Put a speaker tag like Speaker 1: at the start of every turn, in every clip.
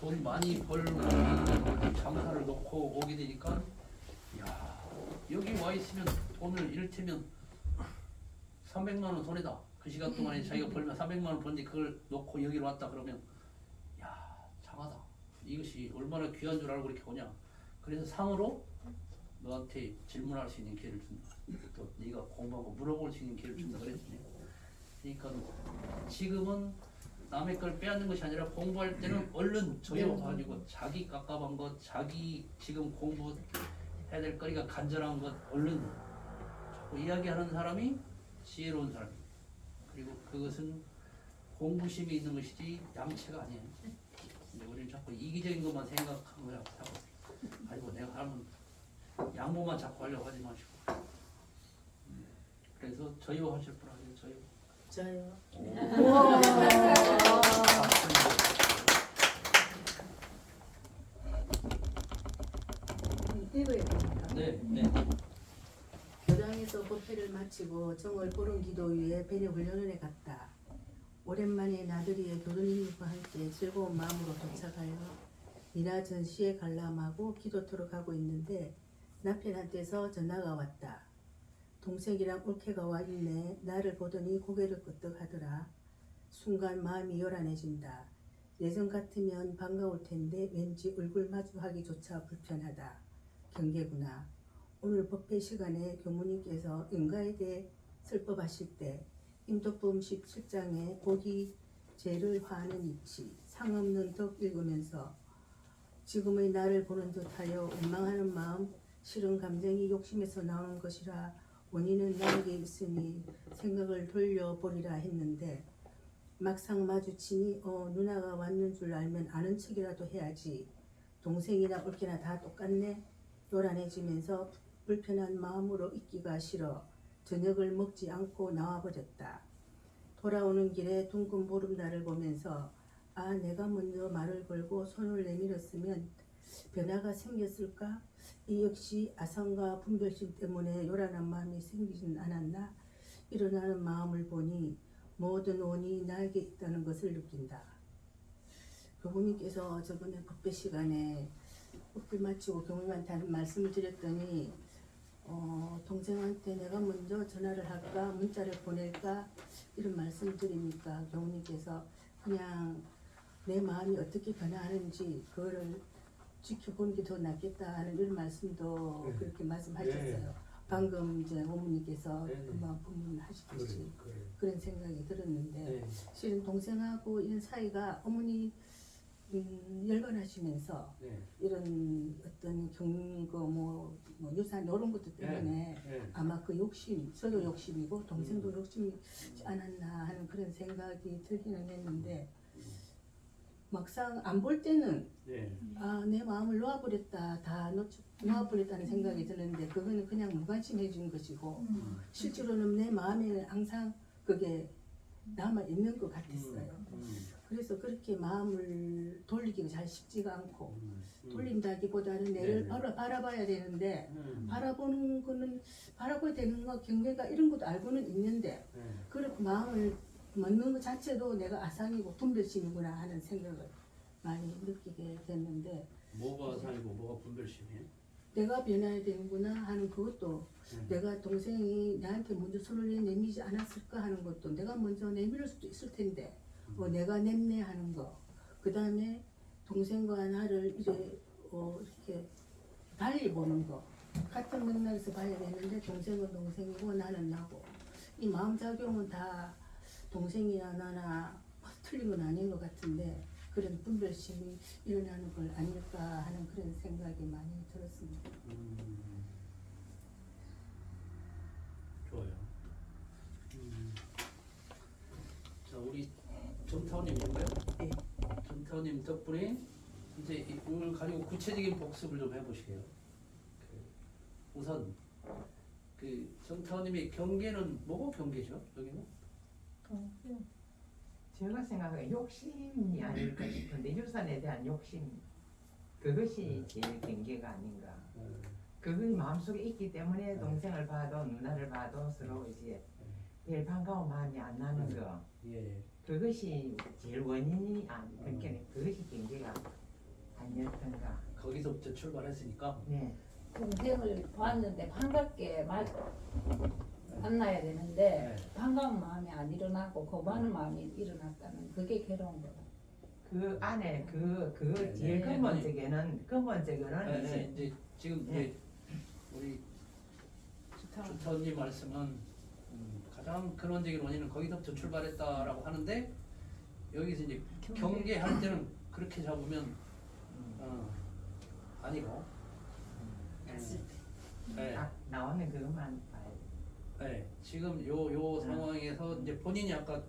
Speaker 1: 돈 많이 벌고 장사를 놓고 오게 되니까 야 여기 와 있으면 돈을 이를테면 300만 원 손해다. 그 시간 동안에 자기가 벌면 300만 원 버는데 그걸 놓고 여기로 왔다 그러면 야 장하다. 이것이 얼마나 귀한 줄 알고 이렇게 오냐. 그래서 상으로 너한테 질문할 수 있는 기회를 준다. 또 네가 공부하고 물어볼 수 있는 기회를 준다 그랬더니 그러니까 지금은 남의 걸 빼앗는 것이 아니라 공부할 때는 얼른 조여가지고 자기 깝깝한 것, 자기 지금 공부해야 될 거리가 간절한 것 얼른 자꾸 이야기하는 사람이 지혜로운 사람이에요. 그리고 그것은 공부심이 있는 것이지 양체가 아니에요. 근데 우리는 자꾸 이기적인 것만 생각하는 거야. 아이고 내가 하면 양보만 자꾸 하려고 하지 마시고. 그래서 저요하실 분 하세요. 저요.
Speaker 2: 저요. 읽어야 됩니까?
Speaker 1: 네, 네.
Speaker 2: 교당에서 법회를 마치고 정월 보름 기도 위에 배려 훈련원에 갔다. 오랜만에 나들이에 교도님과 함께 즐거운 마음으로 도착하여 이나전 시에 관람하고 기도토로 가고 있는데 남편한테서 전화가 왔다. 동생이랑 올케가 와 있네. 나를 보더니 고개를 끄덕하더라. 순간 마음이 요란해진다. 예전 같으면 반가울 텐데 왠지 얼굴 마주하기조차 불편하다. 경계구나. 오늘 법회 시간에 교무님께서 인가에 대해 설법하실 때 임도법 17장에 보기 죄를 화하는 이치 상없는 덕 읽으면서 지금의 나를 보는 듯하여 원망하는 마음 싫은 감정이 욕심에서 나오는 것이라 원인은 나에게 있으니 생각을 돌려보리라 했는데 막상 마주치니 누나가 왔는 줄 알면 아는 척이라도 해야지. 동생이나 올케나 다 똑같네. 요란해지면서 불편한 마음으로 있기가 싫어 저녁을 먹지 않고 나와버렸다. 돌아오는 길에 둥근 보름달을 보면서 아 내가 먼저 말을 걸고 손을 내밀었으면 변화가 생겼을까? 이 역시 아상과 분별심 때문에 요란한 마음이 생기진 않았나? 일어나는 마음을 보니 모든 원이 나에게 있다는 것을 느낀다. 교무님께서 저번에 법회 시간에 법회 마치고 교무님한테 하는 말씀을 드렸더니 동생한테 내가 먼저 전화를 할까 문자를 보낼까 이런 말씀을 드리니까 교무님께서 그냥 내 마음이 어떻게 변화하는지 그거를 지켜보는 게 더 낫겠다 하는 이런 말씀도 그렇게 말씀하셨어요. 방금 이제 어머니께서 금방 분문하시듯이 그런 생각이 들었는데 실은 동생하고 이런 사이가 어머니 열반하시면서 이런 어떤 경거 뭐 유산 이런 것들 때문에 아마 그 욕심 저도 욕심이고 동생도 욕심이 않았나 하는 그런 생각이 들기는 했는데 막상 안 볼 때는 아, 내 마음을 놓아버렸다 다 놓아버렸다는 생각이 드는데 그거는 그냥 무관심해진 것이고 실제로는 내 마음에는 항상 그게 남아 있는 것 같았어요. 그래서 그렇게 마음을 돌리기가 잘 쉽지가 않고 돌린다기보다는 내를 바라봐야 되는데 바라보는 거는 바라봐야 되는 거 경계가 이런 것도 알고는 있는데 그렇게 마음을 먹는 것 자체도 내가 아상이고 분별심이구나 하는 생각을 많이 느끼게 됐는데
Speaker 1: 뭐가 아상이고 뭐가 분별심이에요?
Speaker 2: 내가 변해야 되는구나 하는 그것도 내가 동생이 나한테 먼저 손을 내밀지 않았을까 하는 것도 내가 먼저 내밀을 수도 있을 텐데 내가 냈네 하는 거 그 다음에 동생과 나를 이제 이렇게 달리 보는 거 같은 맥락에서 봐야 되는데 동생은 동생이고 나는 나고 이 마음작용은 다 동생이나 나나 틀린 건 아닌 것 같은데 그런 분별심이 일어나는 걸 아닐까 하는 그런 생각이 많이 들었습니다.
Speaker 1: 좋아요. 자 우리 정타원님인가요?
Speaker 2: 네.
Speaker 1: 정타원님 덕분에 이제 오늘 가지고 구체적인 복습을 좀 해보시게요. 우선 그 정타원님의 경계는 뭐고 경계죠? 여기는?
Speaker 3: 제가 생각에 욕심이 아닐까 싶은데 유산에 대한 욕심 그것이 제일 경계가 아닌가. 그것이 마음속에 있기 때문에 동생을 봐도 누나를 봐도 서로 이제 별 반가운 마음이 안 나는 거
Speaker 1: 예.
Speaker 3: 그것이 제일 원인이 그렇게 그것이 경계가
Speaker 1: 거기서부터 출발했으니까.
Speaker 3: 네.
Speaker 4: 동생을 봤는데 반갑게 만나야 되는데
Speaker 1: 네.
Speaker 4: 반가운 마음이 안 일어나고 거부하는 마음이 일어났다는 그게 괴로운 거다.
Speaker 3: 그 안에 그
Speaker 1: 네,
Speaker 3: 제일
Speaker 1: 네.
Speaker 3: 근본적으로는
Speaker 1: 네,
Speaker 3: 이제
Speaker 1: 이제 지금
Speaker 3: 네.
Speaker 1: 이제 우리 주터님 말씀은 가장 근원적인 원인은 거기서부터 출발했다라고 하는데 여기서 이제 경계할 때는 그렇게 잡으면 아니고 네.
Speaker 3: 딱 나오는 그것만 봐야 돼.
Speaker 1: 네, 지금 요 상황에서 이제 본인이 아까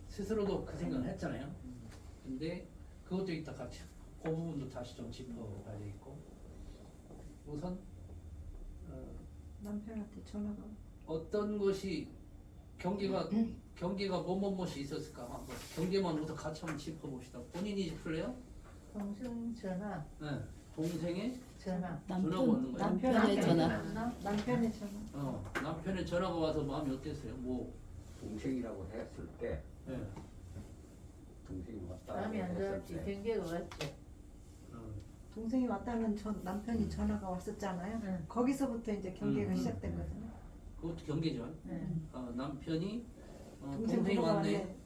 Speaker 1: 스스로도 그 생각을 했잖아요. 근데 그것도 이따 같이 그 부분도 다시 좀 짚어봐야 되겠고 우선
Speaker 5: 남편한테 전화가
Speaker 1: 어떤 것이 경계가 뭐뭐뭐이 있었을까 한번 경계만 우선 같이 한번 짚어봅시다. 본인이 짚을래요?
Speaker 3: 동생 전화,
Speaker 1: 네. 동생의
Speaker 3: 전화.
Speaker 1: 전화가 오는 거예요.
Speaker 5: 남편의 전화.
Speaker 3: 전화.
Speaker 5: 남편의 전화.
Speaker 1: 남편의 전화가 와서 마음이 어땠어요? 뭐
Speaker 6: 동생이라고 했을 때
Speaker 1: 네.
Speaker 6: 동생이 왔다
Speaker 2: 마음이 안
Speaker 6: 했을
Speaker 2: 좋았지.
Speaker 6: 때
Speaker 2: 경계가 왔죠.
Speaker 5: 동생이 왔다는 남편이 전화가 왔었잖아요.
Speaker 2: 응.
Speaker 5: 거기서부터 이제 경계가
Speaker 1: 음.
Speaker 5: 시작됐거든요.
Speaker 1: 그것도 경계죠.
Speaker 2: 네.
Speaker 1: 남편이
Speaker 5: 동생
Speaker 1: 동생이
Speaker 5: 부부가
Speaker 1: 왔네.
Speaker 5: 네.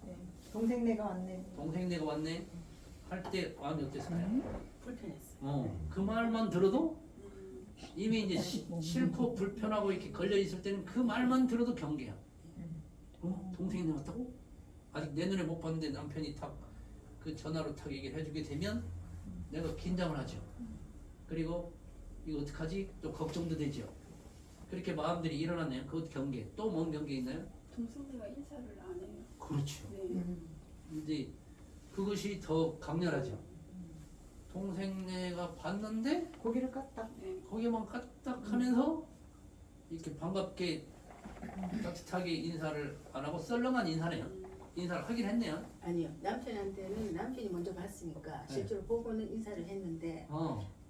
Speaker 5: 동생 내가 왔네.
Speaker 1: 동생 내가 왔네. 할 때 마음이 어땠어요?
Speaker 2: 불편했어.
Speaker 1: 그 말만 들어도 이미 이제 싫고 불편하고 이렇게 걸려 있을 때는 그 말만 들어도 경계야. 동생이 내가 왔다고? 아직 내 눈에 못 봤는데 남편이 그 전화로 얘기를 해주게 되면 내가 긴장을 하죠. 그리고 이거 어떡하지? 또 걱정도 되죠. 그렇게 마음들이 일어났네요. 그것도 경계. 또 뭔 경계 있나요?
Speaker 7: 동생네가 인사를 안 해요.
Speaker 1: 그렇죠.
Speaker 7: 네.
Speaker 1: 이제 그것이 더 강렬하죠. 동생네가 봤는데
Speaker 5: 고기를 깠다.
Speaker 7: 네.
Speaker 1: 거기만 까딱하면서 이렇게 반갑게 따뜻하게 인사를 안 하고 썰렁한 인사네요. 인사를 하긴 했네요.
Speaker 2: 아니요. 남편한테는 남편이 먼저 봤으니까
Speaker 1: 네.
Speaker 2: 실제로 보고는 인사를 했는데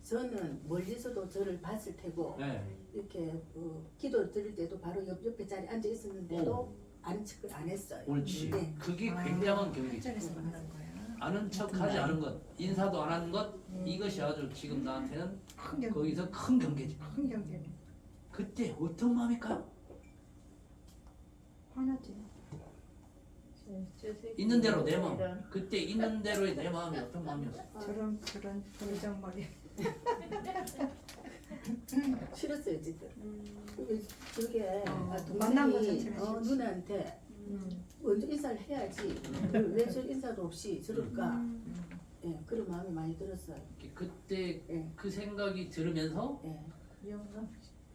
Speaker 2: 저는 멀리서도 저를 봤을 테고
Speaker 1: 네.
Speaker 2: 이렇게 기도 드릴 때도 바로 옆에 자리에 앉아 있었는데도 아는 척을 안 했어요.
Speaker 1: 옳지.
Speaker 2: 네.
Speaker 1: 그게 굉장한 경계죠.
Speaker 5: 한자리에서 만난 거야.
Speaker 1: 아는 척하지 않은 것, 인사도 안 하는 것, 이것이 아주 지금 나한테는
Speaker 5: 큰 경계.
Speaker 1: 거기서 큰 경계죠.
Speaker 5: 큰 경계.
Speaker 1: 그때 어떤 마음일까요?
Speaker 5: 화나지.
Speaker 1: 있는 대로 내 마음. 그때 있는 대로의 내 마음이 어떤 마음이었어요?
Speaker 5: 저런 버르장머리.
Speaker 2: 싫었어요, 어쨌든. 그게
Speaker 5: 만난 거
Speaker 2: 동생이
Speaker 5: 자체가 싫지.
Speaker 2: 누나한테 먼저 인사를 해야지 왜 저 인사도 없이 저럴까 예, 그런 마음이 많이 들었어요.
Speaker 1: 그때
Speaker 2: 예,
Speaker 1: 그 생각이 들으면서
Speaker 2: 예.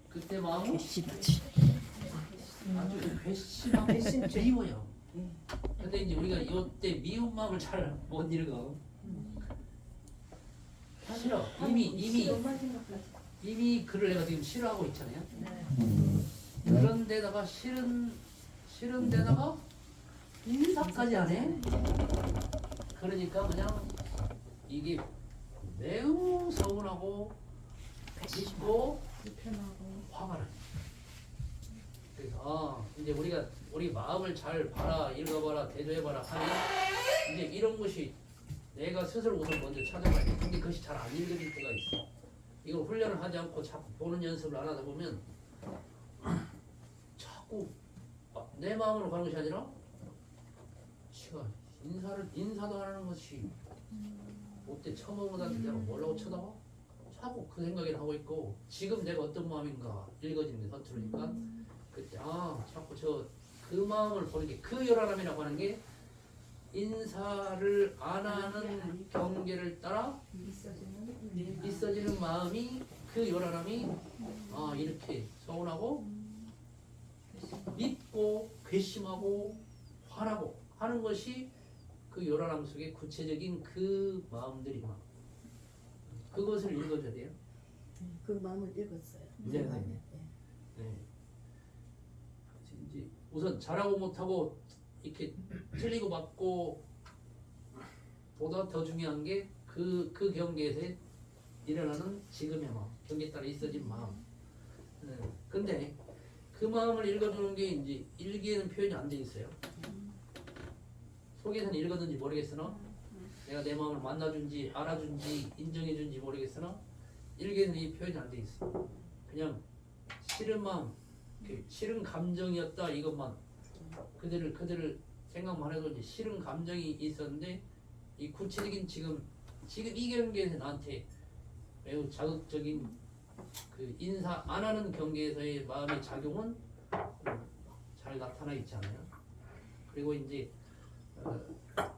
Speaker 1: 그때 마음은
Speaker 4: 괘씸하지.
Speaker 1: 아주 괘씸하고 미워요.
Speaker 2: 예.
Speaker 1: 근데 이제 우리가 이때 미운 마음을 잘 못 읽어. 싫어. 이미 그를 내가 지금 싫어하고 있잖아요. 그런 데다가 싫은 데다가 인사까지 안 해. 그러니까 그냥 이게 매우 서운하고 밉고
Speaker 5: 불편하고.
Speaker 1: 화가 나요. 그래서 이제 우리 마음을 잘 봐라, 읽어봐라, 대조해봐라 하면 이제 이런 것이 내가 스스로 우선 먼저 찾아봐야 돼. 근데 그것이 잘 안 읽어질 때가 있어. 이걸 훈련을 하지 않고 자꾸 보는 연습을 안 하다 보면 자꾸 내 마음으로 가는 것이 아니라 지가 인사도 안 하는 것이 어때 처음보다는 내가 뭐라고 쳐다봐? 자꾸 그 생각을 하고 있고 지금 내가 어떤 마음인가 읽어지는 게 서투르니까 그때 자꾸 그 마음을 보는 게 그 요란함이라고 하는 게 인사를 안 하는 경계를 따라 있어지는 마음이 그 요란함이 이렇게 서운하고 밉고 괘씸하고 화나고 하는 것이 그 요란함 속에 구체적인 그 마음들이 그것을 읽어줘야 돼요.
Speaker 2: 그 마음을 읽었어요.
Speaker 1: 네, 네. 네. 이제 우선 잘하고 못하고 이렇게 틀리고 맞고 보다 더 중요한 게 그 경계에서 일어나는 지금의 마음, 경계에 따라 있어진 마음. 근데 그 마음을 읽어주는 게 이제 일기에는 표현이 안 돼 있어요. 속에서는 읽었는지 모르겠으나 내가 내 마음을 만나준지 알아준지 인정해준지 모르겠으나 일기에는 이 표현이 안 돼 있어. 그냥 싫은 마음, 그 싫은 감정이었다 이것만 그들을 생각만 해도 이제 싫은 감정이 있었는데 이 구체적인 지금 이 경계에서 나한테 매우 자극적인 그 인사 안 하는 경계에서의 마음의 작용은 잘 나타나 있지 않아요. 그리고 이제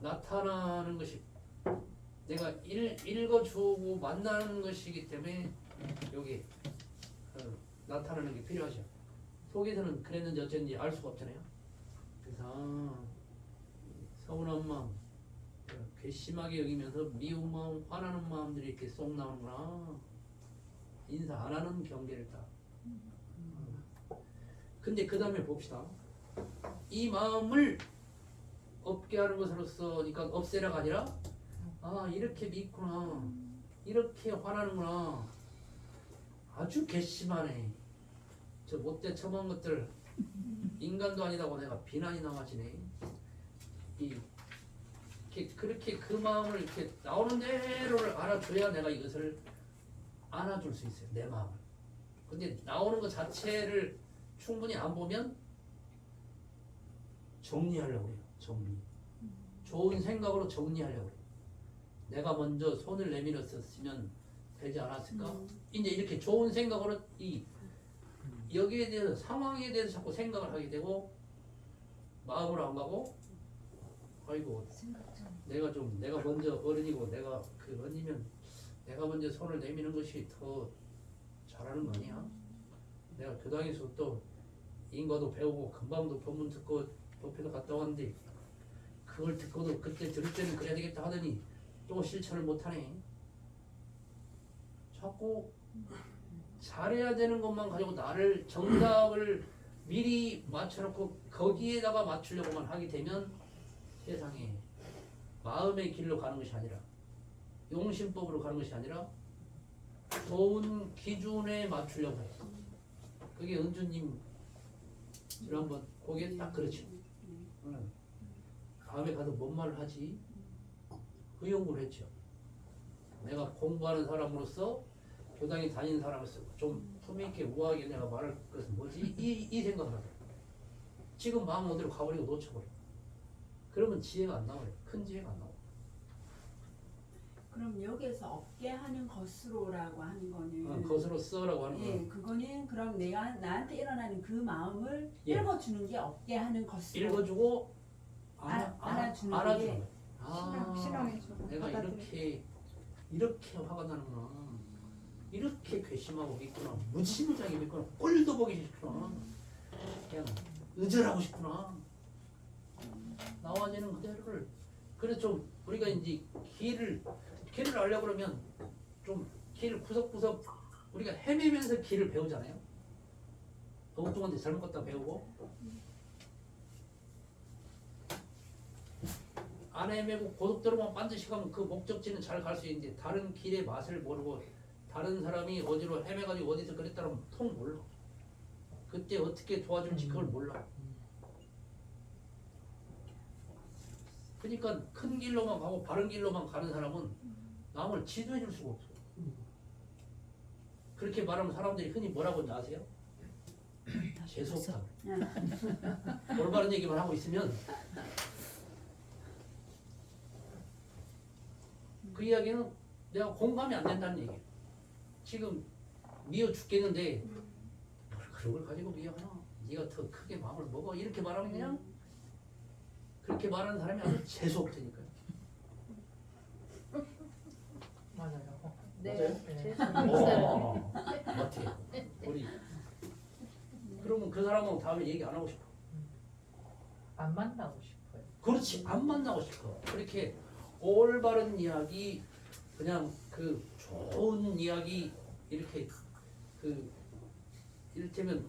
Speaker 1: 나타나는 것이 내가 읽어주고 만나는 것이기 때문에 여기 나타나는 게 필요하죠. 속에서는 그랬는지 어쩐지 알 수가 없잖아요. 그래서 서운한 마음, 괘씸하게 여기면서 미운 마음, 화나는 마음들이 이렇게 쏙 나오는구나. 인사 안 하는 경계를 딱. 근데 그 다음에 봅시다. 이 마음을 없게 하는 것으로서, 그러니까 없애라가 아니라, 아 이렇게 밉구나, 이렇게 화나는구나, 아주 괘씸하네, 저 못돼 처먹은 것들 인간도 아니다고 내가 비난이 나와지네. 그렇게 그 마음을 이렇게 나오는 대로를 알아줘야 내가 이것을 안아줄 수 있어요, 내 마음을. 근데 나오는 것 자체를 충분히 안 보면 정리하려고 해요. 정리. 좋은 생각으로 정리하려고 해요. 내가 먼저 손을 내밀었으면 되지 않았을까? 이제 이렇게 좋은 생각으로 여기에 대해서, 상황에 대해서 자꾸 생각을 하게 되고 마음으로 안 가고, 아이고 내가 먼저 어른이고 내가 그 어른이면 내가 먼저 손을 내미는 것이 더 잘하는 거 아니야? 내가 교당에서 또 인과도 배우고 금방도 법문 듣고 도표도 갔다 왔는데 그걸 듣고도 그때 들을 때는 그래야 되겠다 하더니 또 실천을 못하네. 자꾸 잘해야 되는 것만 가지고 나를 정답을 미리 맞춰놓고 거기에다가 맞추려고만 하게 되면 세상에 마음의 길로 가는 것이 아니라, 용심법으로 가는 것이 아니라 좋은 기준에 맞추려고 해요. 그게 은주님 지난번 거기에 딱 그렇죠. 다음에 가서 뭔 말을 하지? 그 연구를 했죠. 내가 공부하는 사람으로서, 교당에 다니는 사람으로서 좀 품위있게 우아하게 내가 말할 것은 뭐지? 이 생각을 하죠. 지금 마음 어디로 가버리고 놓쳐버려. 그러면 지혜가 안 나와요. 큰 지혜가 안 나와.
Speaker 7: 그럼 여기에서 없게 하는 것으로라고 하는 거는
Speaker 1: 것으로 써라고 하는 거야.
Speaker 7: 그거는 그럼 내가 나한테 일어나는 그 마음을
Speaker 1: 예.
Speaker 7: 읽어주는 게 없게 하는 것으로
Speaker 1: 읽어주고
Speaker 7: 알아주는
Speaker 1: 알아주는
Speaker 7: 게
Speaker 1: 거야.
Speaker 5: 실험해주고
Speaker 1: 내가
Speaker 5: 받아들이고.
Speaker 1: 이렇게 화가 나는구나, 이렇게 괘씸하고 있구나, 무지무지하게 있구나, 꼴도 보기 싫구나, 그냥 의절하고 싶구나, 나와지는 그대로를. 그래서 좀 우리가 이제 길을 알려고 그러면 좀 길을 구석구석 우리가 헤매면서 길을 배우잖아요. 엉뚱한데 잘못 갔다 배우고, 안 헤매고 고속도로만 반드시 가면 그 목적지는 잘 갈 수 있는데, 다른 길의 맛을 모르고 다른 사람이 어디로 헤매가지고 어디서 그랬다면 통 몰라. 그때 어떻게 도와줄지 그걸 몰라. 그러니까 큰 길로만 가고 바른 길로만 가는 사람은 남을 지도해 줄 수가 없어. 그렇게 말하면 사람들이 흔히 뭐라고 하는지 아세요? 재수없다. 올바른 얘기만 하고 있으면 그 이야기는 내가 공감이 안 된다는 얘기예요. 지금 미워 죽겠는데 뭘 그런 걸 가지고 미워하나? 네가 더 크게 마음을 먹어. 이렇게 말하면 그냥 그렇게 말하는 사람이 아주 재수없다니까요.
Speaker 3: 맞아요.
Speaker 2: 네.
Speaker 1: 맞아요? 맞아요. 우리 그러면 그 사람은 다음에 얘기 안 하고 싶어.
Speaker 3: 안 만나고 싶어요.
Speaker 1: 그렇지, 안 만나고 싶어. 그렇게 올바른 이야기, 그냥 그 좋은 이야기, 이렇게 그 이를테면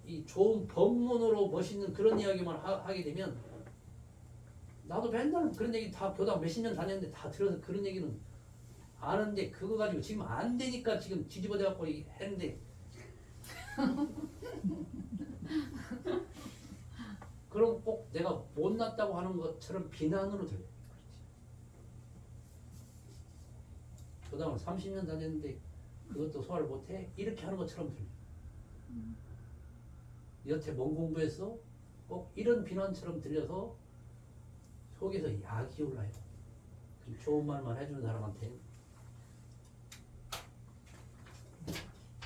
Speaker 1: 이 좋은 법문으로 멋있는 그런 이야기만 하게 되면, 나도 맨날 그런 얘기 다 교당 몇십 년 다녔는데 다 들어서 그런 얘기는 아는데, 그거 가지고 지금 안 되니까 지금 뒤집어대 갖고 했는데 그럼 꼭 내가 못났다고 하는 것처럼 비난으로 들려요. 교당을 30년 다녔는데 그것도 소화를 못해? 이렇게 하는 것처럼 들려. 여태 뭔 공부했어? 꼭 이런 비난처럼 들려서 속에서 약이 올라요. 좋은 말만 해주는 사람한테.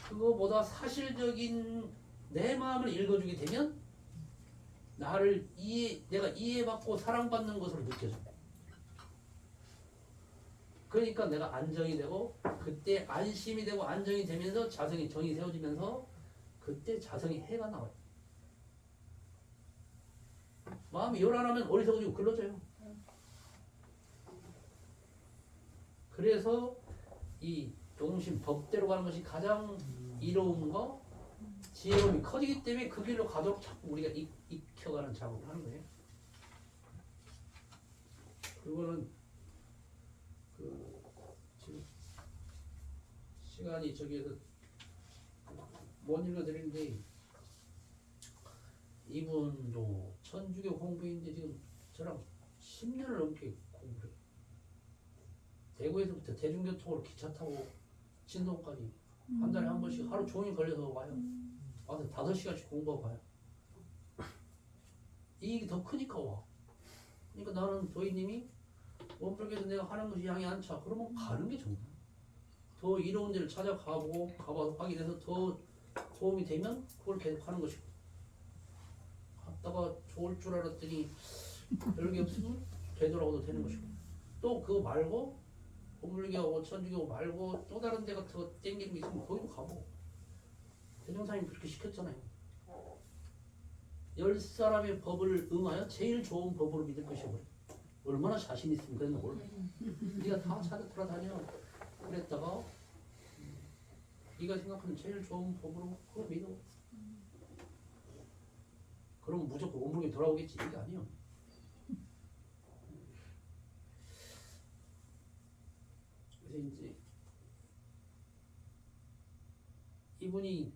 Speaker 1: 그거보다 사실적인 내 마음을 읽어주게 되면 나를 내가 이해받고 사랑받는 것으로 느껴져. 그러니까 내가 안정이 되고 그때 안심이 되고 안정이 되면서 자성이 정이 세워지면서 그때 자성이 해가 나와요. 마음이 요란하면 어리석어지고 글러져요. 그래서 이 동심 법대로 가는 것이 가장 이로운 거, 지혜로움이 커지기 때문에 그 길로 가도록 자꾸 우리가 익혀가는 작업을 하는 거예요. 그거는 지금 시간이 저기에서 못 읽어드리는데 이분도 천주교 공부인데 지금 저랑 10년을 넘게 공부를 해요. 대구에서부터 대중교통으로 기차 타고 진동까지 한 달에 한 번씩 하루 종일 걸려서 와요. 와서 5시간씩 공부하고 가요. 이익이 더 크니까 와. 그러니까 나는 도희님이 원불교에서 내가 하는 것이 양이 안 차. 그러면 가는 게 정말 더 이로운 데를 찾아가고 가봐서 확인해서 더 도움이 되면 그걸 계속 하는 것이고, 갔다가 좋을 줄 알았더니 별게 없으면 되돌아오도 되는 것이고, 또 그거 말고 원불교하고 천주교 말고 또 다른 데가 더 땡기는 게 있으면 거기도 가보고. 대종사님 그렇게 시켰잖아요. 10사람의 법을 응하여 제일 좋은 법으로 믿을 것이고, 얼마나 자신 있으면 그랬나 몰라. 네가 다 찾아 돌아다녀. 그랬다가 네가 생각하는 제일 좋은 법으로 그거 믿어. 그럼 무조건 원불교 돌아오겠지. 이게 아니에요. 그래서 이제 이분이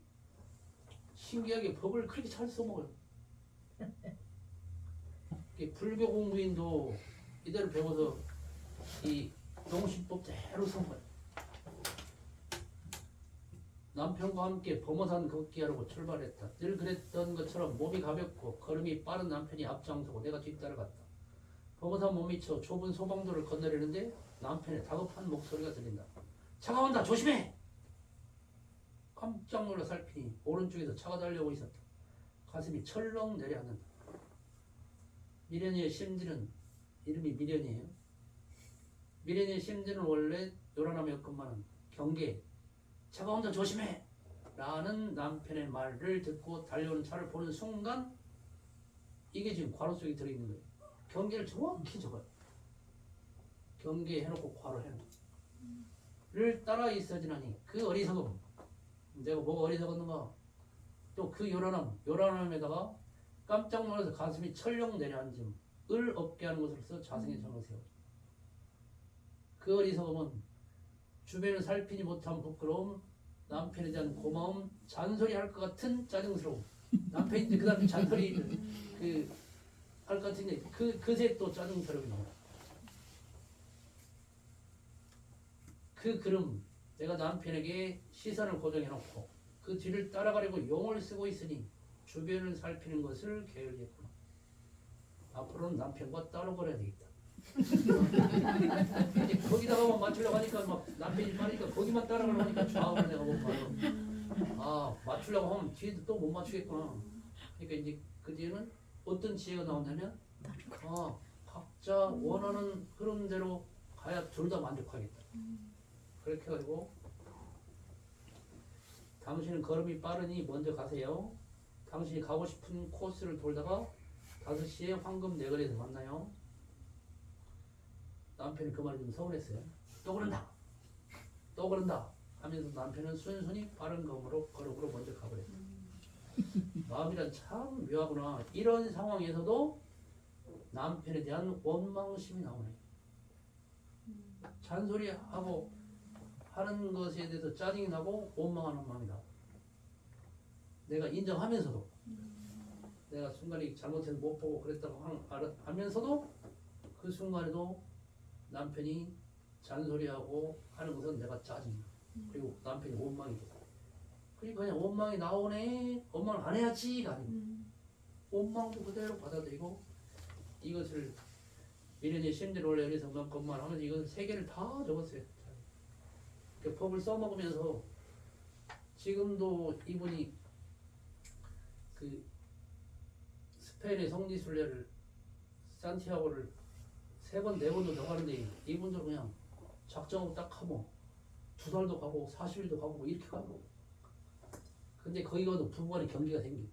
Speaker 1: 신기하게 법을 그렇게 잘 써먹어요. 불교 공부인도 이대로 배워서 이 동심법대로 써먹어요. 남편과 함께 범어산 걷기하려고 출발했다. 늘 그랬던 것처럼 몸이 가볍고 걸음이 빠른 남편이 앞장서고 내가 뒤따라갔다. 범어산 못 미쳐 좁은 소방도를 건너려는데 남편의 다급한 목소리가 들린다. 차가 온다, 조심해! 깜짝 놀라 살피니 오른쪽에서 차가 달려오고 있었다. 가슴이 철렁 내려앉는다. 미련이의 심지는, 이름이 미련이에요. 미련이의 심지는 원래 요란함이었건만 경계, 차가 온다 조심해! 라는 남편의 말을 듣고 달려오는 차를 보는 순간 이게 지금 괄호 속에 들어있는 거예요. 경계를 정확히 적어요. 경계해놓고 괄호 해놓고 를 따라 있어지나니 그 어리석음, 내가 뭐가 어리석었는가? 또 그 요란함에다가 깜짝 놀라서 가슴이 철렁 내려앉음을 없게 하는 것으로서 자성의 정을 세워. 그 어리석음은 주변을 살피지 못한 부끄러움, 남편에 대한 고마움, 잔소리할 것 같은 짜증스러움. 남편이 이제 그 다음에 잔소리 할 것 같은데 그새 또 짜증스러움이 나와요. 그 그름, 내가 남편에게 시선을 고정해놓고 그 뒤를 따라가려고 용을 쓰고 있으니 주변을 살피는 것을 게을리했구나. 앞으로는 남편과 따로 걸어야 되겠다. 이제 거기다가만 맞추려고 하니까 막 남편이 말하니까 거기만 따라가려고 하니까 좌우를 내가 못 봐요. 아, 맞추려고 하면 뒤에도 또 못 맞추겠구나. 그러니까 이제 그 뒤에는 어떤 지혜가 나오냐면, 아, 각자 원하는 흐름대로 가야 둘 다 만족하겠다. 그렇게 해가지고 당신은 걸음이 빠르니 먼저 가세요. 당신이 가고 싶은 코스를 돌다가 5시에 황금 내거리에서 만나요. 남편이 그 말이 좀 서운했어요. 또 그런다. 또 그런다. 하면서 남편은 순순히 빠른 걸음으로 먼저 가버렸어요. 마음이란 참 묘하구나. 이런 상황에서도 남편에 대한 원망심이 나오네. 잔소리하고 하는 것에 대해서 짜증이 나고 원망하는 마음이다. 내가 인정하면서도 내가 순간에 잘못해서 못 보고 그랬다고 하면서도 그 순간에도 남편이 잔소리하고 하는 것은 내가 짜증나. 그리고 남편이 원망이 돼. 그러니까 그냥 원망이 나오네. 원망을 안 해야지가 아니고 원망도 그대로 받아들이고 이것을 미련의 심리를 원래 그래서 그만큼만 하면서 이건 세 개를 다 적었어요. 그 법을 써먹으면서 지금도 이분이 그 스페인의 성지순례를 산티아고를 3번 4번도 더 가는데 이분들 그냥 작정하고 딱 하고 2달도 가고 40일도 가고 뭐 이렇게 가고 근데 거기 가도 부부간의 경계가 생겨.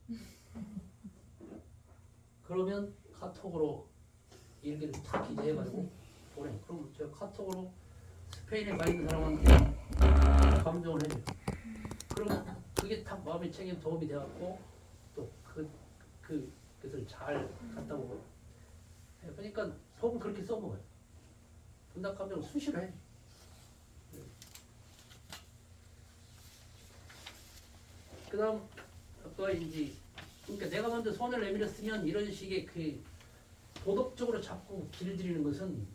Speaker 1: 그러면 카톡으로 일기를 탁 기재해가지고 보내. 그럼 제가 카톡으로 스페인에 가 있는 사람한테 감정을 해줘요. 그러면 그게 딱 마음의 책임 도움이 돼갖고 또 그것을 잘 갖다 보고. 그러니까 속은 그렇게 써먹어요. 분당 감정을 수시로 해. 그 다음 아까 이제 그러니까 내가 먼저 손을 내밀었으면 이런 식의 그 도덕적으로 자꾸 길들이는 것은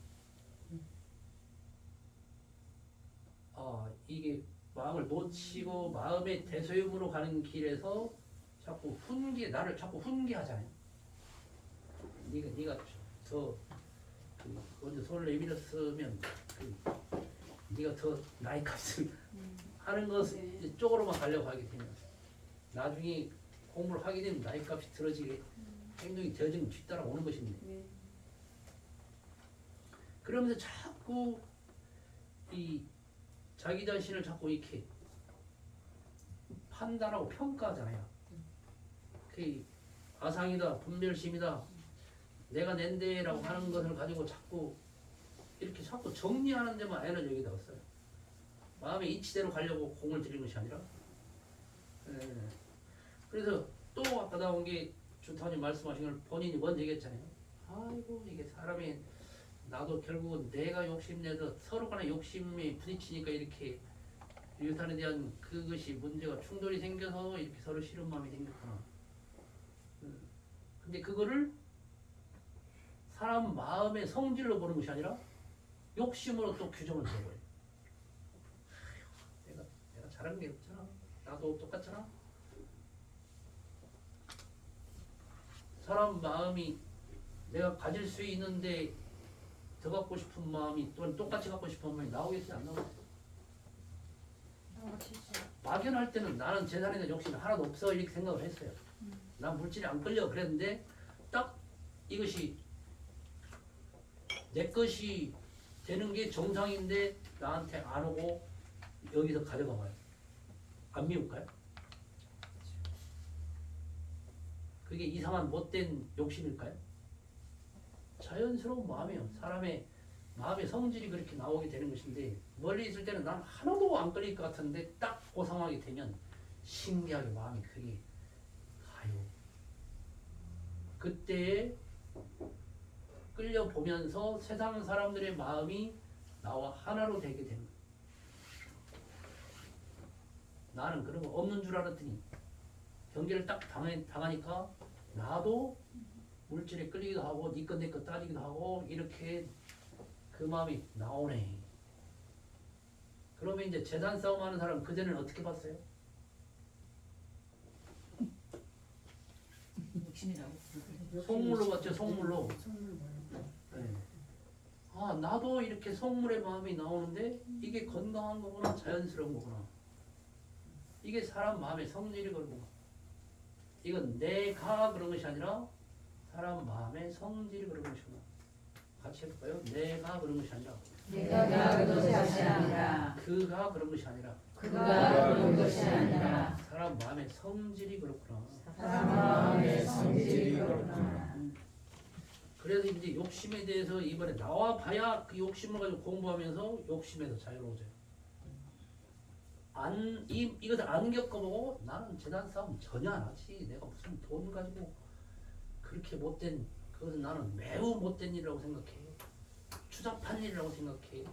Speaker 1: 이게 마음을 놓치고 마음의 대소음으로 가는 길에서 자꾸 나를 자꾸 훈계하잖아요. 네가 더 먼저 손을 내밀었으면 네가 더 나이 값을 하는 것을 쪽으로만 가려고 하게 되면 나중에 공부를 하게 되면 나이 값이 들어지게 행동이 되어지면 뒤따라오는 것인데 그러면서 자꾸 이 자기 자신을 자꾸 이렇게 판단하고 평가하잖아요. 그 아상이다, 분별심이다, 내가 낸데라고 하는 것을 가지고 자꾸 정리하는 데만 에너지가 없어요. 마음의 이치대로 가려고 공을 들이는 것이 아니라. 그래서 또 아까 나온 게 주타님 말씀하신 걸 본인이 먼저 얘기했잖아요. 아이고 이게 사람이 나도 결국은 내가 욕심내서 서로 간에 욕심이 부딪히니까 이렇게 유탄에 대한 그것이 문제가 충돌이 생겨서 이렇게 서로 싫은 마음이 생겼구나. 근데 그거를 사람 마음의 성질로 보는 것이 아니라 욕심으로 또 규정을 지어버려요. 내가 잘한 게 없잖아. 나도 똑같잖아. 사람 마음이 내가 가질 수 있는데 더 갖고 싶은 마음이 또는 똑같이 갖고 싶은 마음이 나오겠어요? 안 나오겠어요? 막연할 때는 나는 재산에 대한 욕심이 하나도 없어 이렇게 생각을 했어요. 난 물질이 안 끌려 그랬는데 딱 이것이 내 것이 되는 게 정상인데 나한테 안 오고 여기서 가져가 봐요. 안 미울까요? 그게 이상한 못된 욕심일까요? 자연스러운 마음이에요. 사람의 마음의 성질이 그렇게 나오게 되는 것인데 멀리 있을 때는 난 하나도 안 끌릴 것 같은데 딱 그 상황이 되면 신기하게 마음이 크게 가요. 그때 끌려보면서 세상 사람들의 마음이 나와 하나로 되게 되는 거예요. 나는 그런 거 없는 줄 알았더니 경계를 딱 당하니까 나도 물질에 끌리기도 하고 네 것 내 것 따지기도 하고 이렇게 그 마음이 나오네. 그러면 이제 재산 싸움 하는 사람 그전에는 어떻게 봤어요? 속물로 봤죠. 속물로. 네. 나도 이렇게 속물의 마음이 나오는데 이게 건강한 거구나, 자연스러운 거구나. 이게 사람 마음의 성질이 그런 거구나. 이건 내가 그런 것이 아니라 사람 마음의 성질이 그런 것이구나. 같이 해볼까요? 내가 그런 것이 아니라
Speaker 4: 내가 그런 것이 아니라
Speaker 1: 그가 그런 것이 아니라
Speaker 4: 그가 그런 것이 아니라
Speaker 1: 사람 마음의 성질이 그렇구나.
Speaker 4: 사람 마음의 성질이 그렇구나.
Speaker 1: 그래서 이제 욕심에 대해서 이번에 나와 봐야 그 욕심을 가지고 공부하면서 욕심에서 자유로워져요. 이것을 안 겪어보고 나는 재산 싸움 전혀 안 하지. 내가 무슨 돈 가지고 그렇게 못된 그것은 나는 매우 못된 일이라고 생각해. 추잡한 일이라고 생각해.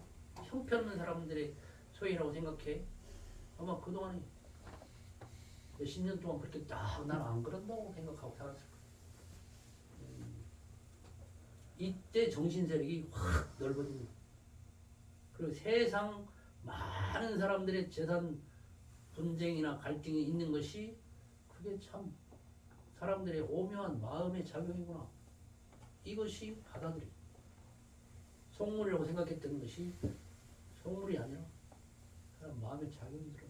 Speaker 1: 형편없는 사람들의 소유라고 생각해. 아마 그동안에 몇십 년 동안 그렇게 딱 나는 안 그런다고 생각하고 살았을 거야. 이때 정신 세력이 확 넓어진 거야. 그리고 세상 많은 사람들의 재산 분쟁이나 갈등이 있는 것이 그게 참 사람들의 오묘한 마음의 작용이구나. 이것이 받아들이. 속물이라고 생각했던 것이 속물이 아니라 사람 마음의 작용이 들어.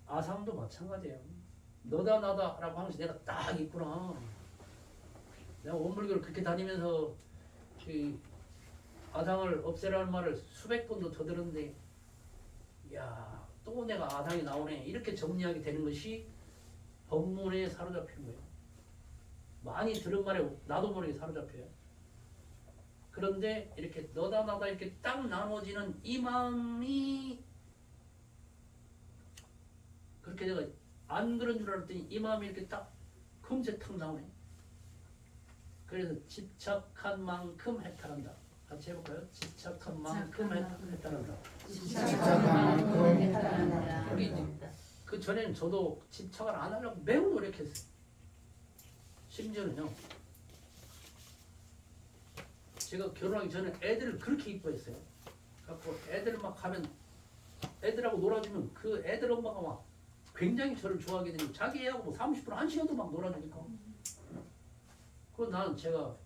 Speaker 1: 아상도 마찬가지예요. 너다 나다라고 하면서 내가 딱 있구나. 내가 원불교를 그렇게 다니면서 그 아상을 없애라는 말을 수백 번도 더 들었는데, 야, 또 내가 아상이 나오네. 이렇게 정리하게 되는 것이 법문에 사로잡히는 거예요. 많이 들은 말에 나도 모르게 사로잡혀요. 그런데 이렇게 너다 나다 이렇게 딱 나눠지는 이 마음이, 그렇게 내가 안 그런 줄 알았더니 이 마음이 이렇게 딱 금세 탁 나오네. 그래서 집착한 만큼 해탈한다. 같이 해볼까요? 집착한 만큼 해탈한다. 여기 이제 그 전에는 저도 집착을 안 하려고 매우 노력했어요. 심지어는요, 제가 결혼하기 전에 애들을 그렇게 이뻐했어요. 갖고 애들 막 가면 애들하고 놀아주면 그 애들 엄마가 막 굉장히 저를 좋아하게 되니 자기 애하고 뭐 30분 1시간도 막 놀아주니까. 그건 나는 제가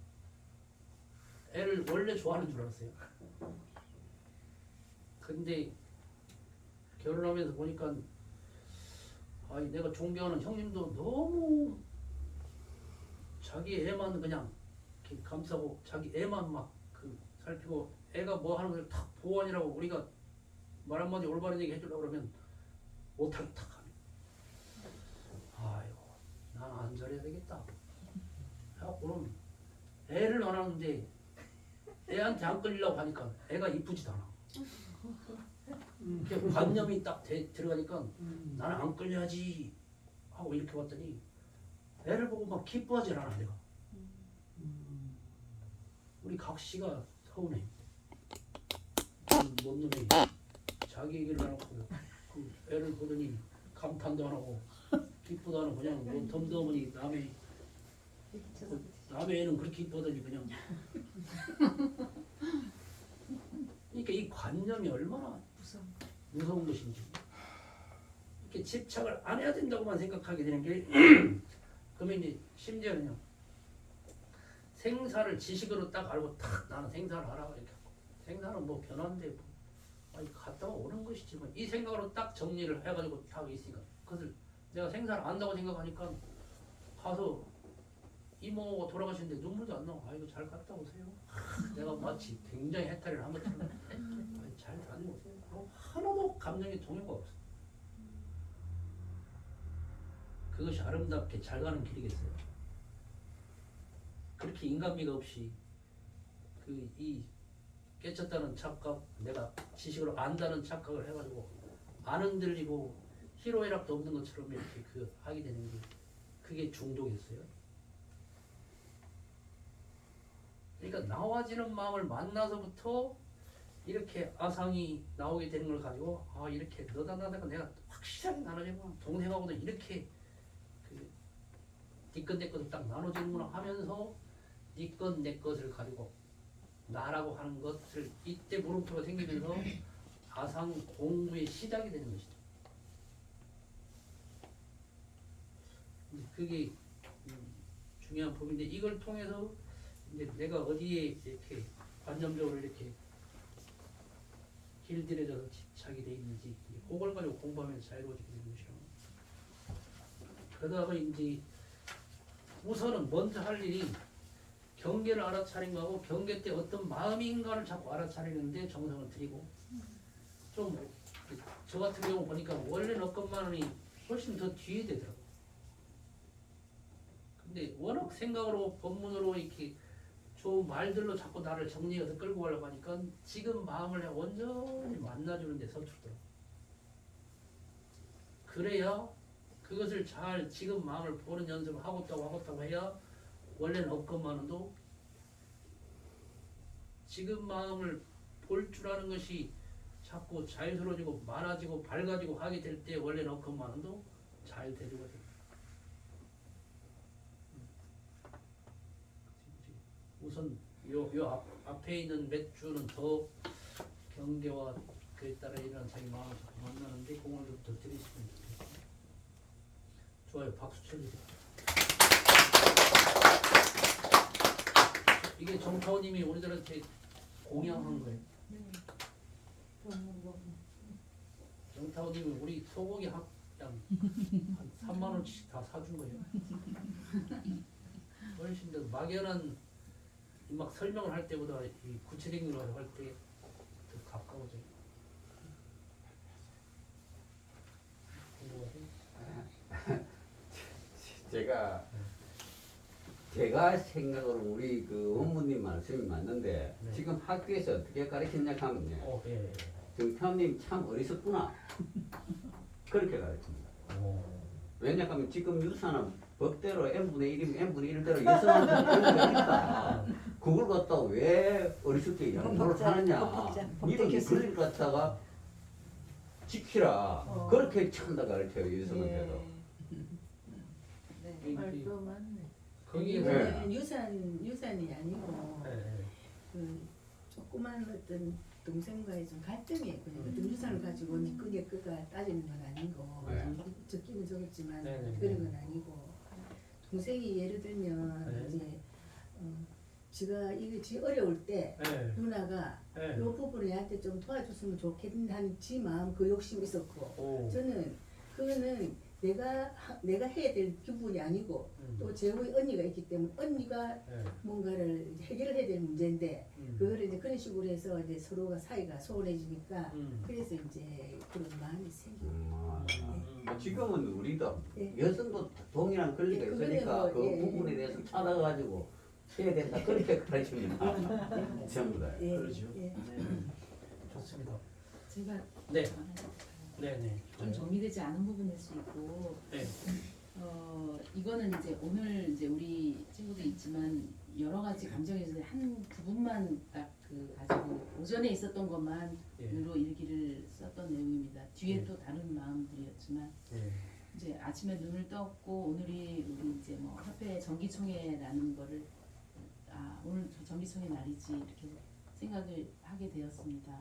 Speaker 1: 애를 원래 좋아하는 줄 알았어요. 근데 결혼하면서 보니까 아니, 내가 존경하는 형님도 너무 자기 애만 그냥 이렇게 감싸고 자기 애만 막 그 살피고 애가 뭐 하는 걸 탁 보완이라고 우리가 말 한마디 올바른 얘기 해주려고 그러면 못하게 탁 하면 아이고 난 안 저래야 되겠다. 그럼 애를 원하는데 애한테 안 끌리려고 하니까 애가 이쁘지도 않아. 이렇게 관념이 딱 들어가니까 나는 안 끌려야지 하고 이렇게 봤더니 애를 보고 막 기뻐하지 않아 내가. 우리 각 씨가 서운해. 뭔 놈이 자기 얘기를 안 하고 그 애를 보더니 감탄도 안 하고 기쁘도 안 하고 그냥 뭐 덤덤하니 남의 애는 그렇게 이쁘더니 그냥. 그러니까 이 관념이 얼마나 무서운 것인지. 이렇게 집착을 안 해야 된다고만 생각하게 되는 게 그러면 이제 심지어는요, 생사를 지식으로 딱 알고 탁 나는 생사를 알아 이렇게 하고 생사는 뭐 변화인데 뭐 아니 갔다가 오는 것이지 뭐 이 생각으로 딱 정리를 해가지고 딱 있으니까 그것을 내가 생사를 안다고 생각하니까 가서 이모가 돌아가시는데 눈물도 안 나고 아이고 잘 갔다 오세요. 내가 마치 굉장히 해탈을 한 것처럼 아니, 잘 다녀오세요. 하나도 감정의 동요가 없어. 그것이 아름답게 잘 가는 길이겠어요. 그렇게 인간미가 없이 그 이 깨쳤다는 착각, 내가 지식으로 안다는 착각을 해가지고 안 흔들리고 희로애락도 없는 것처럼 이렇게 그 하게 되는 게 그게 중독이었어요. 그러니까 나와지는 마음을 만나서부터 이렇게 아상이 나오게 되는 걸 가지고 아 이렇게 너다 나다가 내가 확실하게 나눠지구나. 동생하고도 이렇게 그 니것 내 것을 딱 나눠지는구나 하면서 니것 내 것을 가지고 나라고 하는 것을 이때 물음표가 생기면서 아상 공부의 시작이 되는 것이죠. 그게 중요한 법인데 이걸 통해서 이제 내가 어디에 이렇게 관념적으로 이렇게 길들여져서 집착이 돼 있는지 그걸 가지고 공부하면서 자유로워지게 되는 것이요. 그러다가 이제 우선은 먼저 할 일이 경계를 알아차린 거하고 경계 때 어떤 마음인가를 자꾸 알아차리는데 정성을 들이고 좀 저 같은 경우 보니까 원래는 없건만이 훨씬 더 뒤에 되더라고. 근데 워낙 생각으로 법문으로 이렇게 좋은 말들로 자꾸 나를 정리해서 끌고 가려고 하니까 지금 마음을 온전히 만나주는 데 서투르더라고. 그래야 그것을 잘 지금 마음을 보는 연습을 하고 있다고 해야 원래는 없건만도 지금 마음을 볼 줄 아는 것이 자꾸 자유스러워지고 많아지고 밝아지고 하게 될 때 원래는 없건만도 잘 되려고 돼. 우선 요 앞에 있는 몇 주는 더 경계와 그에 따라 이런 자기 마음을 만나는데 공을 좀 더 들이시면 좋겠어요. 좋아요. 박수 쳐주세요. 이게 정타원님이 우리들한테 공양한 거예요. 정타원님이 우리 소고기 한 3만 원씩 다 사준 거예요. 훨씬 더 막연한 막 설명을 할 때보다 이 구체적인 걸 할 때 더 가까워져요.
Speaker 6: 제가 생각으로 우리 그 원무님 말씀이 맞는데
Speaker 1: 네.
Speaker 6: 지금 학교에서 어떻게 가르치냐 하면요.
Speaker 1: 예.
Speaker 6: 정태환님 참 어리석구나. 그렇게 가르칩니다. 왜냐하면 지금 유산은 법대로 n분의 1이면 n분의 1대로 예상하는 게 있다. 그걸 갖다가 왜 어리석게 양보를 하느냐. 이런 그걸 갖다가 지키라. 그렇게 찬다 가르쳐요. 유산한테도.
Speaker 2: 말도 맞네.
Speaker 1: 거기에서
Speaker 6: 네.
Speaker 2: 유산이 아니고 그 조그만 어떤 동생과의 좀 갈등이 있거든요. 어떤 유산을 가지고 니 끄게 끄가 따지는 건 아니고
Speaker 6: 네.
Speaker 2: 적기는 적었지만
Speaker 1: 네.
Speaker 2: 그런 건 아니고 동생이 예를 들면
Speaker 1: 네.
Speaker 2: 이제 지가 이게 지 어려울 때 누나가 이 부분을 얘한테 좀 도와줬으면 좋겠다는 지 마음 그 욕심이 있었고 저는 그거는 내가 해야 될 부분이 아니고 또 제후에 언니가 있기 때문에 언니가 뭔가를 해결을 해야 될 문제인데 그거를 이제 그런 식으로 해서 이제 서로가 사이가 소원해지니까 그래서 이제 그런 마음이 생기고
Speaker 6: 지금은 우리도
Speaker 2: 예.
Speaker 6: 여성도 동일한 권리가
Speaker 2: 예, 그거는
Speaker 6: 있으니까
Speaker 2: 뭐,
Speaker 6: 그
Speaker 2: 예,
Speaker 6: 부분에
Speaker 2: 예.
Speaker 6: 대해서 찾아가지고 해야 된다 그렇게 가르칩니다. 전부 다.
Speaker 2: 예,
Speaker 1: 그러죠.
Speaker 2: 예.
Speaker 1: 좋습니다.
Speaker 4: 제가
Speaker 1: 네. 네네.
Speaker 4: 좀 정리되지 않은 부분일 수 있고
Speaker 1: 네.
Speaker 4: 이거는 이제 오늘 이제 우리 친구도 있지만 여러 가지 감정에서 한 부분만 딱 그 가지고 오전에 있었던 것만으로 일기를 썼던 내용입니다. 뒤에 또 다른 마음들이었지만 이제 아침에 눈을 떴고 오늘이 우리 이제 뭐 협회 정기총회라는 거를 오늘 정기총회 날이지 이렇게 생각을 하게 되었습니다.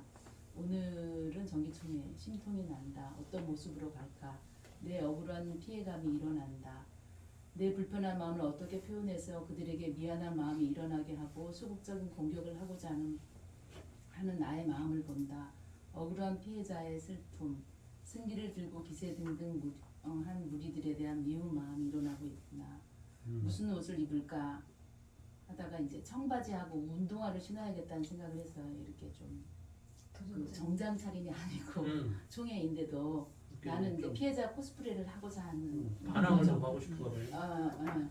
Speaker 4: 오늘은 정기총회 심통이 난다. 어떤 모습으로 갈까? 내 억울한 피해감이 일어난다. 내 불편한 마음을 어떻게 표현해서 그들에게 미안한 마음이 일어나게 하고 소극적인 공격을 하고자 하는 나의 마음을 본다. 억울한 피해자의 슬픔, 승기를 들고 기세등등한 무리들에 대한 미운 마음이 일어나고 있구나. 무슨 옷을 입을까 하다가 이제 청바지하고 운동화를 신어야겠다는 생각을 해서 이렇게 좀 그 정장 차림이 아니고 총회인데도 나는 이제 피해자 코스프레를 하고자 하는
Speaker 1: 반항을 좀 하고 싶은 거예요.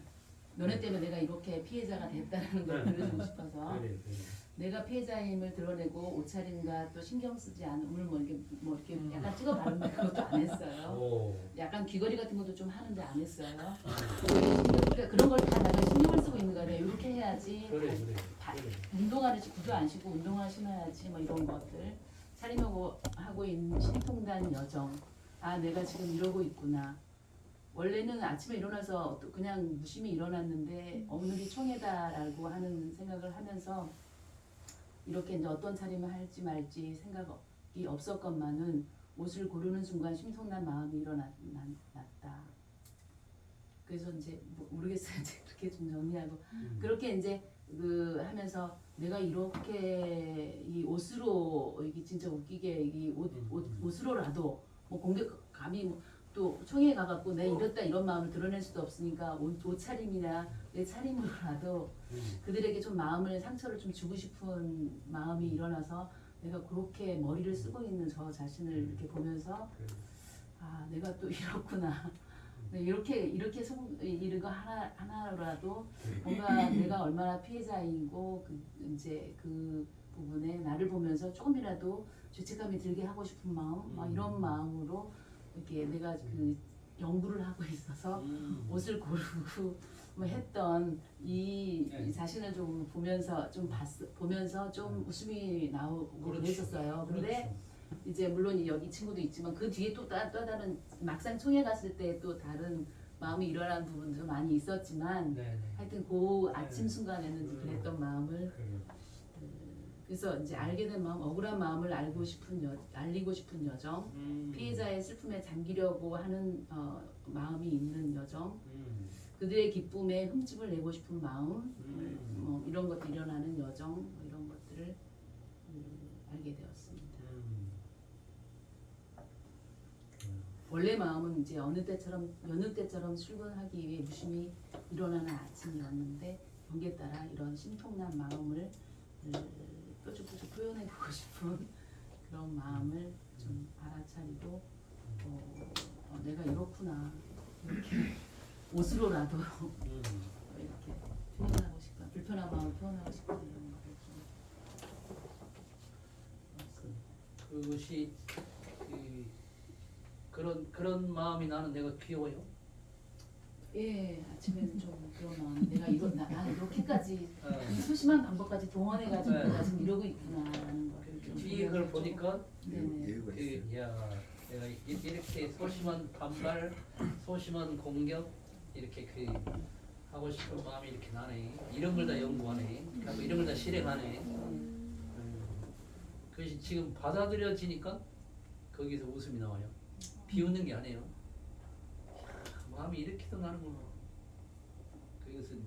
Speaker 4: 너네 때문에 내가 이렇게 피해자가 됐다는 걸 보여주고 싶어서
Speaker 1: 그래.
Speaker 4: 내가 피해자임을 드러내고 옷차림과 또 신경 쓰지 않은 오늘 뭐 이렇게 약간 찍어 바르는 것도 안 했어요. 약간 귀걸이 같은 것도 좀 하는데 안 했어요. 그런 걸 다 내가 신경을 쓰고 있는 거예요. 이렇게 해야지.
Speaker 1: 그래.
Speaker 4: 운동화를 구두 안 신고 운동화 신어야지 뭐 이런 것들 차림하고 있는 신통단 여정. 내가 지금 이러고 있구나. 원래는 아침에 일어나서 그냥 무심히 일어났는데 오늘이 총회다라고 하는 생각을 하면서 이렇게 이제 어떤 차림을 할지 말지 생각이 없었건만은 옷을 고르는 순간 심통난 마음이 일어났다. 그래서 이제 모르겠어요. 이제 그렇게 좀 정리하고 그렇게 이제 하면서 내가 이렇게 이 옷으로 이게 진짜 웃기게 이 옷으로라도 뭐 공격 감히 또 총회에 가갖고 내가 이렇다 이런 마음을 드러낼 수도 없으니까 옷차림이나 내 차림으로라도 그들에게 좀 상처를 좀 주고 싶은 마음이 일어나서 내가 그렇게 머리를 쓰고 있는 저 자신을 이렇게 보면서 내가 또 이렇구나. 이렇게 이런 거 하나라도 뭔가 내가 얼마나 피해자이고 이제 그 부분에 나를 보면서 조금이라도 죄책감이 들게 하고 싶은 마음, 막 이런 마음으로 이렇게 내가 그 연구를 하고 있어서 옷을 고르고 뭐 했던 이 자신을 좀 보면서 좀 웃음이 나오고 그랬었어요. 근데 이제 물론 여기 친구도 있지만 그 뒤에 또 다른 막상 총회 갔을 때 또 다른 마음이 일어나는 부분도 많이 있었지만
Speaker 1: 네네.
Speaker 4: 하여튼 그 아침 순간에는 그랬던 마음을 그래서 이제 알게 된 마음, 억울한 마음을 알리고 싶은 여정, 피해자의 슬픔에 잠기려고 하는 마음이 있는 여정, 그들의 기쁨에 흠집을 내고 싶은 마음, 뭐 이런 것들 일어나는 여정, 뭐 이런 것들을 알게 되었습니다. 원래 마음은 이제 여느 때처럼 출근하기 위해 유심히 일어나는 아침이었는데 경계에 따라 이런 심통난 마음을 뾰족뾰족 표현해보고 싶은 그런 마음을 좀 알아차리고 내가 이렇구나 이렇게 옷으로라도 이렇게 표현하고 싶은 불편한 마음을 표현하고 싶은 이런 거를 좀
Speaker 1: 그것이 그런 마음이 나는 내가 귀여워요.
Speaker 4: 예, 아침에는 좀 그런 마음이 내가 나는 이렇게까지 이 소심한 방법까지 동원해가지고
Speaker 1: 네.
Speaker 4: 내가 지금 이러고 있구나라는 거를 좀
Speaker 1: 뒤에 그걸 보니까
Speaker 4: 네네.
Speaker 1: 야 내가 이렇게 소심한 반발, 소심한 공격 이렇게 하고 싶은 마음이 이렇게 나네. 이런 걸 다 연구하네. 그리고 이런 걸 다 실행하네. 그것이 지금 받아들여지니까 거기서 웃음이 나와요. 비웃는 게 아니에요. 마음이 이렇게도 나는구나. 그것은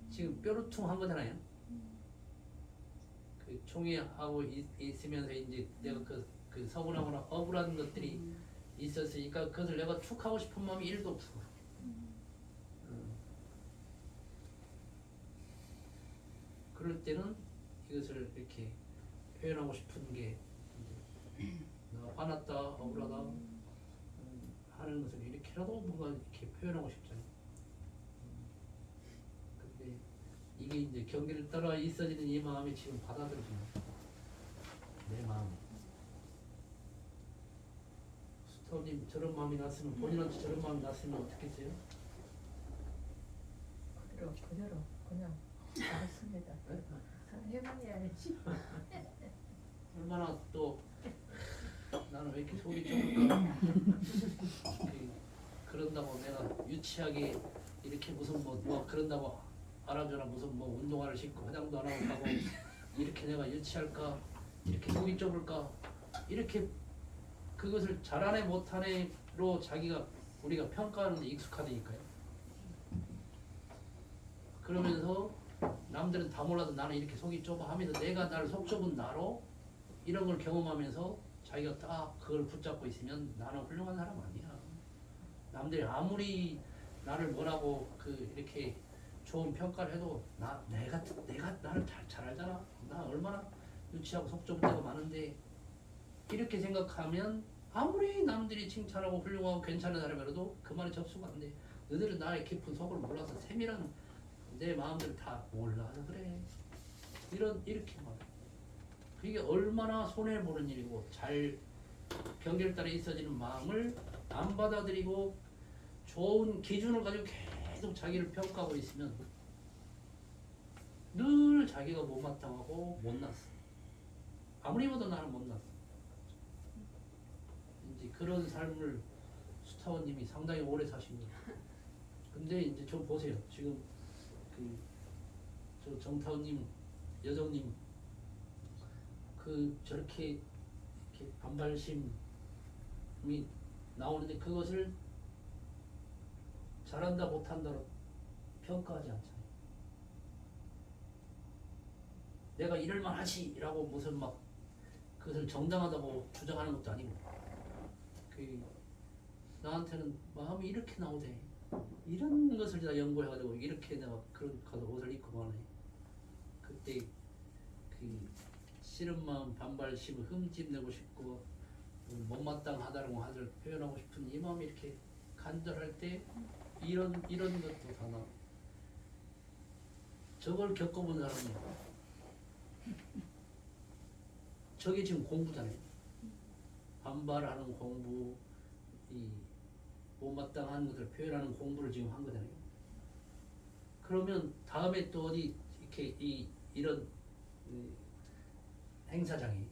Speaker 1: 지금 뾰루퉁한 거잖아요. 그 총회하고 있으면서 이제 내가 그 서운하거나 억울한 것들이 있었으니까 그것을 내가 축하고 싶은 마음이 1도 없어. 그럴 때는 이것을 이렇게 표현하고 싶은 게 내가 화났다, 억울하다 하는 것을 이렇게라도 뭔가 이렇게 표현하고 싶잖아요. 근데 이게 이제 경계를 따라 있어지는 이 마음이 지금 받아들여지는 내 마음. 수타님 저런 마음이 났으면 본인한테 저런 마음이 났으면 어떻겠어요?
Speaker 3: 그대로 그냥 알았습니다. 해봐야지.
Speaker 1: 얼마나 또 나는 왜 이렇게 속이 좁을까? 그런다고 내가 유치하게 이렇게 무슨 뭐 그런다고 알아주나 무슨 뭐 운동화를 신고 화장도 안 하고 가고 이렇게 내가 유치할까? 이렇게 속이 좁을까? 이렇게 그것을 잘하네 못하네로 우리가 평가하는 데 익숙하다니까요. 그러면서 남들은 다 몰라도 나는 이렇게 속이 좁아 하면서 내가 나를 속 좁은 나로 이런 걸 경험하면서 자기가 딱 그걸 붙잡고 있으면 나는 훌륭한 사람 아니야. 남들이 아무리 나를 뭐라고 이렇게 좋은 평가를 해도 내가 나를 잘 알잖아. 나 얼마나 유치하고 속 좁은 데가 많은데 이렇게 생각하면 아무리 남들이 칭찬하고 훌륭하고 괜찮은 사람이라도 그 말에 접수가 안 돼. 너희들은 나의 깊은 속을 몰라서 세밀한 내 마음들을 다 몰라서 그래. 이렇게 말해. 그게 얼마나 손해보는 일이고 잘 경계를 따라 있어지는 마음을 안 받아들이고 좋은 기준을 가지고 계속 자기를 평가하고 있으면 늘 자기가 못마땅하고 못났어. 아무리 봐도 나는 못났어. 이제 그런 삶을 수타원님이 상당히 오래 사신 거예요. 근데 이제 저 보세요. 지금 저 정타원님, 여정님 저렇게 이렇게 반발심이 나오는데 그것을 잘한다 못한다로 평가하지 않잖아요. 내가 이럴만 하지라고 무슨 막 그것을 정당하다고 주장하는 것도 아니고 나한테는 마음이 이렇게 나오대. 이런 것을 다 연구해가지고 이렇게 내가 그런 옷을 입고 가네. 그때 싫은 마음, 반발심, 흠집내고 싶고 못마땅하다는 것을 표현하고 싶은 이 마음이 이렇게 간절할 때 이런 것도 다 나. 저걸 겪어본 사람이야. 저게 지금 공부잖아요. 반발하는 공부, 이 못마땅한 것을 표현하는 공부를 지금 한 거잖아요. 그러면 다음에 또 어디 이렇게 이런 행사장에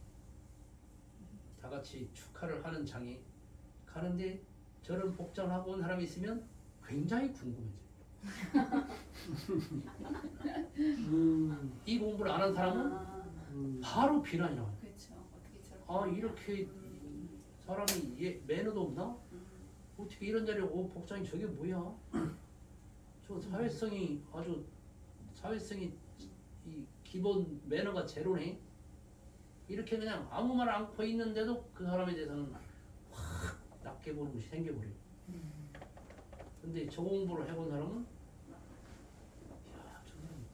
Speaker 1: 다 같이 축하를 하는 장에 가는데 저런 복장을 하고 온 사람이 있으면 굉장히 궁금해져요. 이 공부를 안 한 사람은 바로 비난이 나와요.
Speaker 4: 그렇죠. 어떻게 저렇게.
Speaker 1: 아 이렇게 사람이 매너도 없나? 어떻게 이런 자리에 복장이 저게 뭐야? 저 사회성이 이 기본 매너가 제로네. 이렇게 그냥 아무 말 않고 있는데도 그 사람에 대해서는 확 낮게 보는 것이 생겨버려요. 근데 저 공부를 해본 사람은 야, 저 사람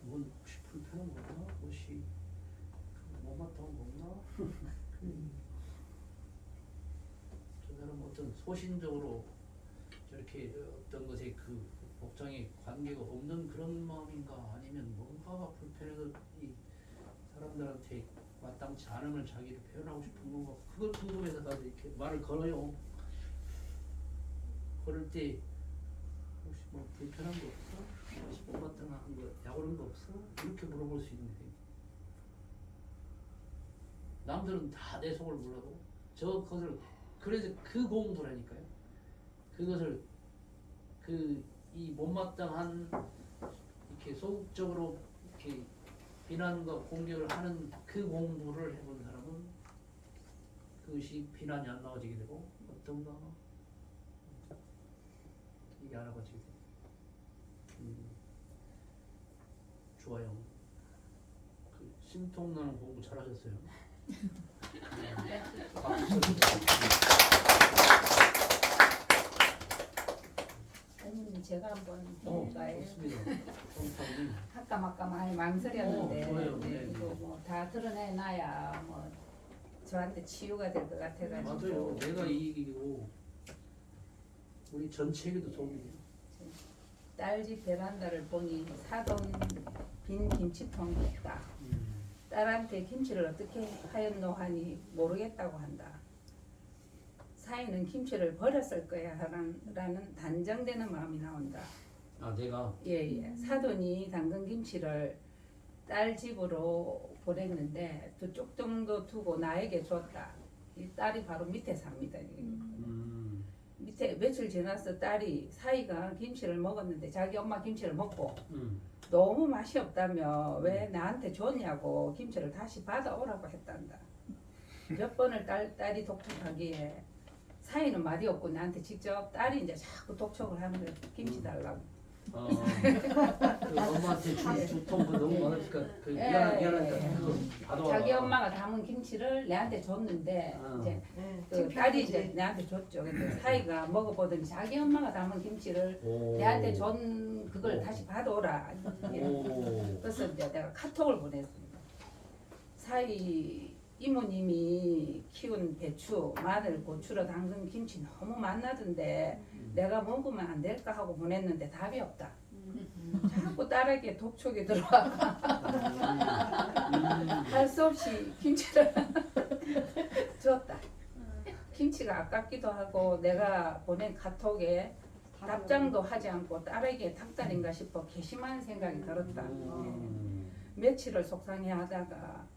Speaker 1: 뭔 혹시 불편한 거 없나? 혹시 못마땅한 거 없나? 저 사람 어떤 소신적으로 저렇게 어떤 것에 그 복장에 관계가 없는 그런 마음인가, 아니면 뭔가가 불편해서 이 사람들한테 마땅치 않음을 자기를 표현하고 싶은 건가, 그걸 궁금해서 나도 이렇게 말을 걸어요. 걸을 때 혹시 뭐 불편한 거 없어? 혹시 못마땅한 거, 야구른 거 없어? 이렇게 물어볼 수 있는데 남들은 다 내 속을 몰라도 그것을 그래서 그 공부라니까요. 그것을 이 못마땅한 이렇게 소극적으로 이렇게 비난과 공격을 하는 그 공부를 해본 사람은 그것이 비난이 안 나와지게 되고 어떤가 이게 알아봐지게 돼요. 좋아요. 그 신통나는 공부 잘하셨어요. 박수 쳐주세요.
Speaker 8: 아니 제가 한번 해볼까요?
Speaker 1: 좋습니다. 성타님.
Speaker 8: 아까 많이 망설였는데
Speaker 1: 좋아요.
Speaker 8: 네,
Speaker 1: 네.
Speaker 8: 이거 뭐 다 드러내놔야 뭐 저한테 치유가 될 것 같아가지고
Speaker 1: 맞아요. 내가 이기고 우리 전체에게도 도움이 돼요.
Speaker 8: 딸 집 베란다를 보니 사돈 빈 김치통이 있다. 딸한테 김치를 어떻게 하였노 하니 모르겠다고 한다. 사이는 김치를 버렸을 거야 라는 단정되는 마음이 나온다.
Speaker 1: 아 내가
Speaker 8: 예. 사돈이 당근 김치를 딸 집으로 보냈는데 두 쪽 정도 두고 나에게 줬다. 이 딸이 바로 밑에 삽니다. 밑에 며칠 지나서 딸이 사이가 김치를 먹었는데 자기 엄마 김치를 먹고 너무 맛이 없다며 왜 나한테 줬냐고 김치를 다시 받아오라고 했단다. 몇 번을 딸이 독촉하기에 사이는 말이 없고 나한테 직접 딸이 이제 자꾸 독촉을 하는 거야. 김치 달라고.
Speaker 1: 그 엄마한테 주통 그 너무 많으니까 그 미안하니까 그거 받아와.
Speaker 8: 자기 엄마가 담은 김치를 내한테 줬는데 이제 그 딸이 이제 내한테 줬죠. 근데 사이가 먹어보더니 자기 엄마가 담은 김치를 내한테 준 그걸 다시 받아오라. 그래서 이제 내가 카톡을 보냈습니다. 사이 이모님이 키운 배추, 마늘, 고추로 담근 김치 너무 맛나던데 내가 먹으면 안 될까 하고 보냈는데 답이 없다. 자꾸 딸에게 독촉이 들어와. 할 수 없이 김치를 줬다. 김치가 아깝기도 하고 내가 보낸 카톡에 답장도 하지 않고 딸에게 탁달인가 싶어 괘씸한 생각이 들었다. 며칠을 속상해하다가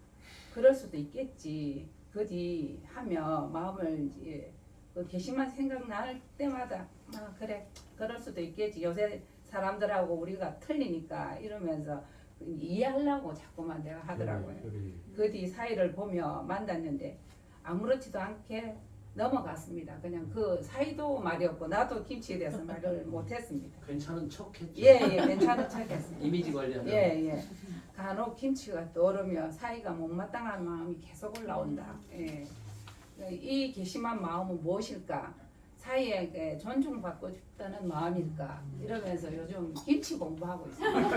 Speaker 8: 그럴 수도 있겠지. 그디 하며 마음을 이제 그 괘씸한 생각 날 때마다 그래 그럴 수도 있겠지. 요새 사람들하고 우리가 틀리니까 이러면서 이해하려고 자꾸만 내가 하더라고요. 그뒤 사이를 보며 만났는데 아무렇지도 않게 넘어갔습니다. 그냥 그 사이도 말이 없고 나도 김치에 대해서 말을 못했습니다.
Speaker 1: 괜찮은 척했죠.
Speaker 8: 예, 괜찮은 척했습니다.
Speaker 1: 이미지 관리하는.
Speaker 8: 예. 간혹 김치가 떠오르며 사이가 못마땅한 마음이 계속 올라온다. 예. 이 괘씸한 마음은 무엇일까? 사이에게 존중받고 싶다는 마음일까? 이러면서 요즘 김치 공부하고 있습니다.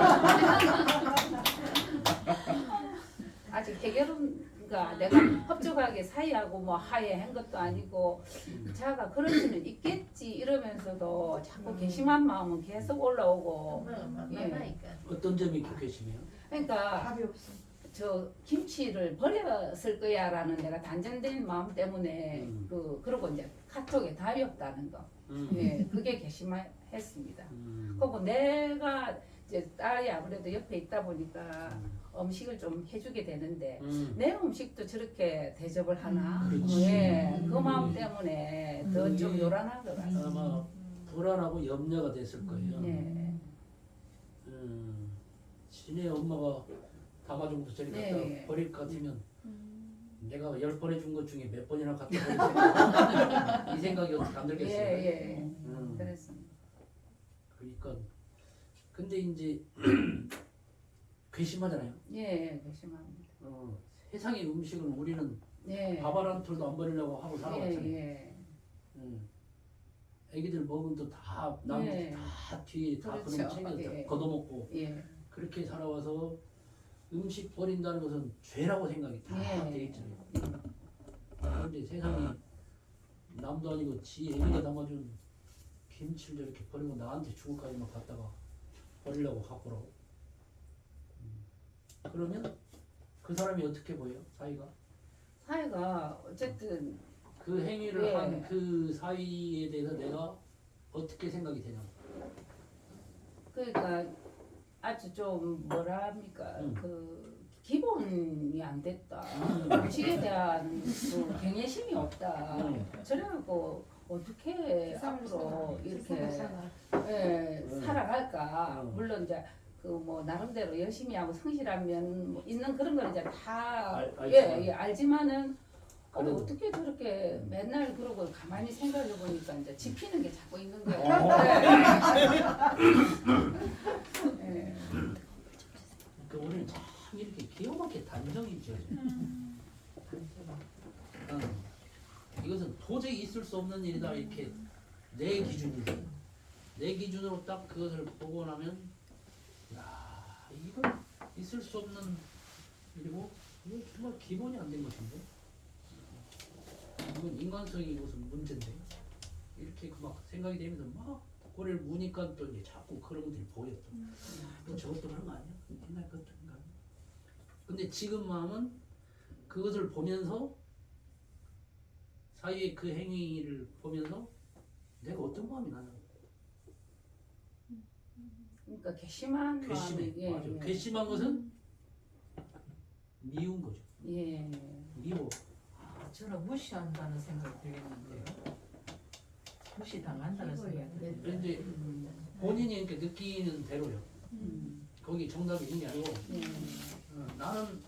Speaker 8: 아직 해결은가 내가 법적하게 사이하고 뭐 하해한 것도 아니고 자가 그럴 수는 있겠지 이러면서도 자꾸 괘씸한 마음은 계속 올라오고
Speaker 1: 어떤 점이 괘씸해요?
Speaker 8: 그러니까
Speaker 5: 답이 없어.
Speaker 8: 저 김치를 버렸을 거야라는 내가 단정된 마음 때문에 그러고 이제 카톡에 답이 없다는 거. 예, 그게 괘씸했습니다. 그리고 내가 이제 딸이 아무래도 옆에 있다 보니까 음식을 좀 해주게 되는데 내 음식도 저렇게 대접을 하나?
Speaker 1: 그렇지.
Speaker 8: 예, 그 마음 때문에 더 좀
Speaker 1: 그게
Speaker 8: 요란한 것 같습니다.
Speaker 1: 아마 불안하고 염려가 됐을 거예요.
Speaker 8: 네.
Speaker 1: 지네 엄마가 담아준 거 저리 갖다
Speaker 8: 네.
Speaker 1: 버릴 것 같으면 내가 10번 해준 것 중에 몇 번이나 갖다 버렸을까 이 생각이 어떻게 안 들겠어요.
Speaker 8: 예. 그랬습니다.
Speaker 1: 그러니까 근데 이제 괘씸하잖아요.
Speaker 8: 예, 괘씸합니다.
Speaker 1: 세상의 음식을 우리는
Speaker 8: 예.
Speaker 1: 밥 한 톨도 안 버리려고 하고 살아왔잖아요.
Speaker 8: 예.
Speaker 1: 애기들 먹은 또다 남들
Speaker 8: 예.
Speaker 1: 다 뒤에 다
Speaker 8: 그렇죠.
Speaker 1: 그런 거 챙겨서
Speaker 8: 예.
Speaker 1: 걷어먹고
Speaker 8: 예.
Speaker 1: 그렇게 살아와서 음식 버린다는 것은 죄라고 생각이 다
Speaker 8: 예.
Speaker 1: 돼 있잖아요. 그런데 세상이 남도 아니고 지 애기가 담아준 김치를 저렇게 버리고 나한테 죽을까지만 갖다가 버리려고 갖고 오라고. 그러면 그 사람이 어떻게 보여요? 사이가?
Speaker 8: 사회가 어쨌든
Speaker 1: 그 행위를
Speaker 8: 예.
Speaker 1: 한 그 사이에 대해서 내가 어떻게 생각이 되냐?
Speaker 8: 그러니까 아주 좀 뭐랍니까 그 기본이 안 됐다. 음식에 대한 그 경외심이 없다. 저래갖고 어떻게 앞으로 이렇게 예, 살아갈까? 물론 이제 그 뭐 나름대로 열심히 하고 성실하면 뭐 있는 그런 걸 이제 다
Speaker 1: 알지만.
Speaker 8: 알지만은
Speaker 1: 그래도.
Speaker 8: 어떻게 저렇게 맨날 그러고 가만히 생각해 보니까 이제 지키는 게 자꾸 있는 거예요. 네.
Speaker 1: 그 우리는 참 이렇게 기어막게 단정이 지어져. 이것은 도저히 있을 수 없는 일이다 이렇게 내 기준이죠. 내 기준으로 딱 그것을 보고 나면 야 이건 있을 수 없는 일이고 이건 정말 기본이 안 된 것인데 이건 인간성이 무슨 문제인데 이렇게 그 막 생각이 되면서 막 꼬리를 무니까 또 이제 자꾸 그런 것들이 보여 또 저것도 그런 거 아니야? 옛날 것들인가? 근데 지금 마음은 그것을 보면서 사이의 그 행위를 보면서 내가 어떤 마음이 나냐?
Speaker 8: 그러니까 괘씸한
Speaker 1: 괘씸해.
Speaker 8: 마음이
Speaker 1: 맞아. 괘씸한 것은 미운 거죠.
Speaker 8: 예.
Speaker 1: 미워.
Speaker 3: 저는 무시한다는 생각이 들겠는데요. 무시당한다는 생각이 들어요.
Speaker 1: 그런데 본인이 이렇게 느끼는 대로요. 거기 정답이 있는 게 아니고 나는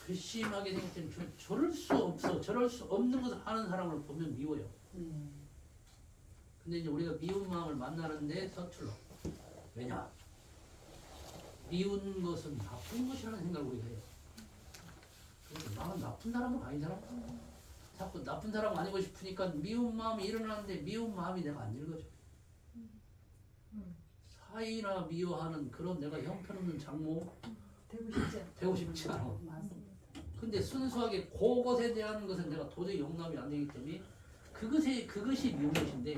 Speaker 1: 괘씸하게 생길 때는 저럴 수 없어. 저럴 수 없는 것을 하는 사람을 보면 미워요. 근데 이제 우리가 미운 마음을 만나는데 서툴러. 왜냐? 미운 것은 나쁜 것이라는 생각을 우리가 해요. 그래서 나는 나쁜 사람은 아니잖아. 자꾸 나쁜 사람 아니고 싶으니까 미운 마음이 일어나는데 미운 마음이 내가 안 읽어져. 사이나 미워하는 그런 내가 형편없는 장모 되고 싶지 않아.
Speaker 8: 맞습니다.
Speaker 1: 근데 순수하게 그것에 대한 것은 내가 도저히 용납이 안 되기 때문에 그것이 미운 것인데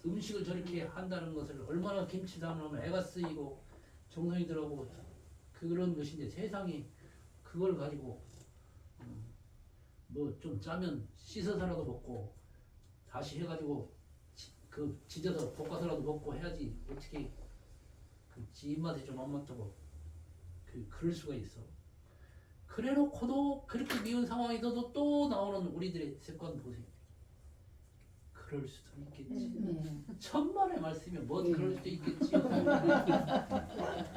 Speaker 1: 음식을 저렇게 한다는 것을 얼마나 김치 담으면 애가 쓰이고 정성이 들어가고 그런 것인데 세상이 그걸 가지고 뭐 좀 짜면 씻어서라도 먹고 다시 해가지고 그 지져서 볶아서라도 먹고 해야지 어떻게 그 지 입맛에 좀 안 맞다고 그럴 수가 있어. 그래놓고도 그렇게 미운 상황이더라도 또 나오는 우리들의 습관 보세요. 그럴 수도 있겠지. 천만의 말씀이면 뭐 그럴 수도 있겠지.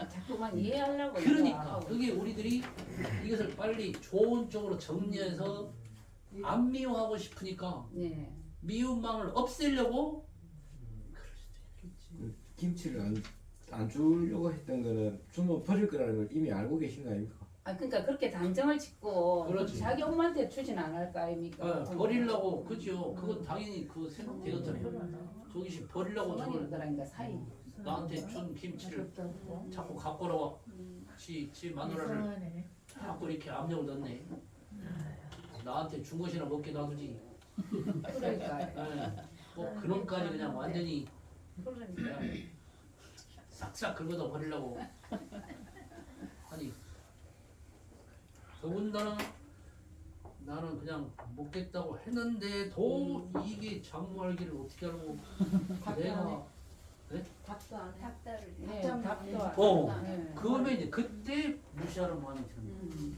Speaker 8: 자꾸만 이해하려고
Speaker 1: 그러니까 그게 우리들이 이것을 빨리 좋은 쪽으로 정리해서 안 미워하고 싶으니까
Speaker 8: 네.
Speaker 1: 미운 마음을 없애려고 그럴 수도 있겠지.
Speaker 9: 김치를 안 주려고 했던 거는 주면 버릴 거라는 걸 이미 알고 계신 거 아닙니까?
Speaker 8: 아 그러니까 그렇게 단정을 짓고
Speaker 1: 그렇지.
Speaker 8: 자기 엄마한테 주진 않을 거 아닙니까?
Speaker 1: 버리려고 그죠. 그건 당연히 그 생각되었잖아요. 저기시 버리려고 저걸
Speaker 8: 어머니들하니까 사이.
Speaker 1: 나한테 준 김치를 자꾸 갖고 오라고 지 마누라를 자꾸 이렇게 압력을 넣네. 나한테 준 것이나 먹게 놔두지.
Speaker 8: 그러니까.
Speaker 1: 뭐 그런까지 그냥 완전히
Speaker 8: 그러니까.
Speaker 1: 그냥 싹싹 긁어다 버리려고 하니 더군다나 나는 그냥 먹겠다고 했는데도 이게 장모알기를 어떻게 하라고 내가
Speaker 7: 답도 안 해. 답답을
Speaker 8: 네,
Speaker 7: 답답
Speaker 8: 답도 안
Speaker 1: 어
Speaker 8: 네.
Speaker 1: 그러면 이제 그때 무시하는 마음이 드는 거야.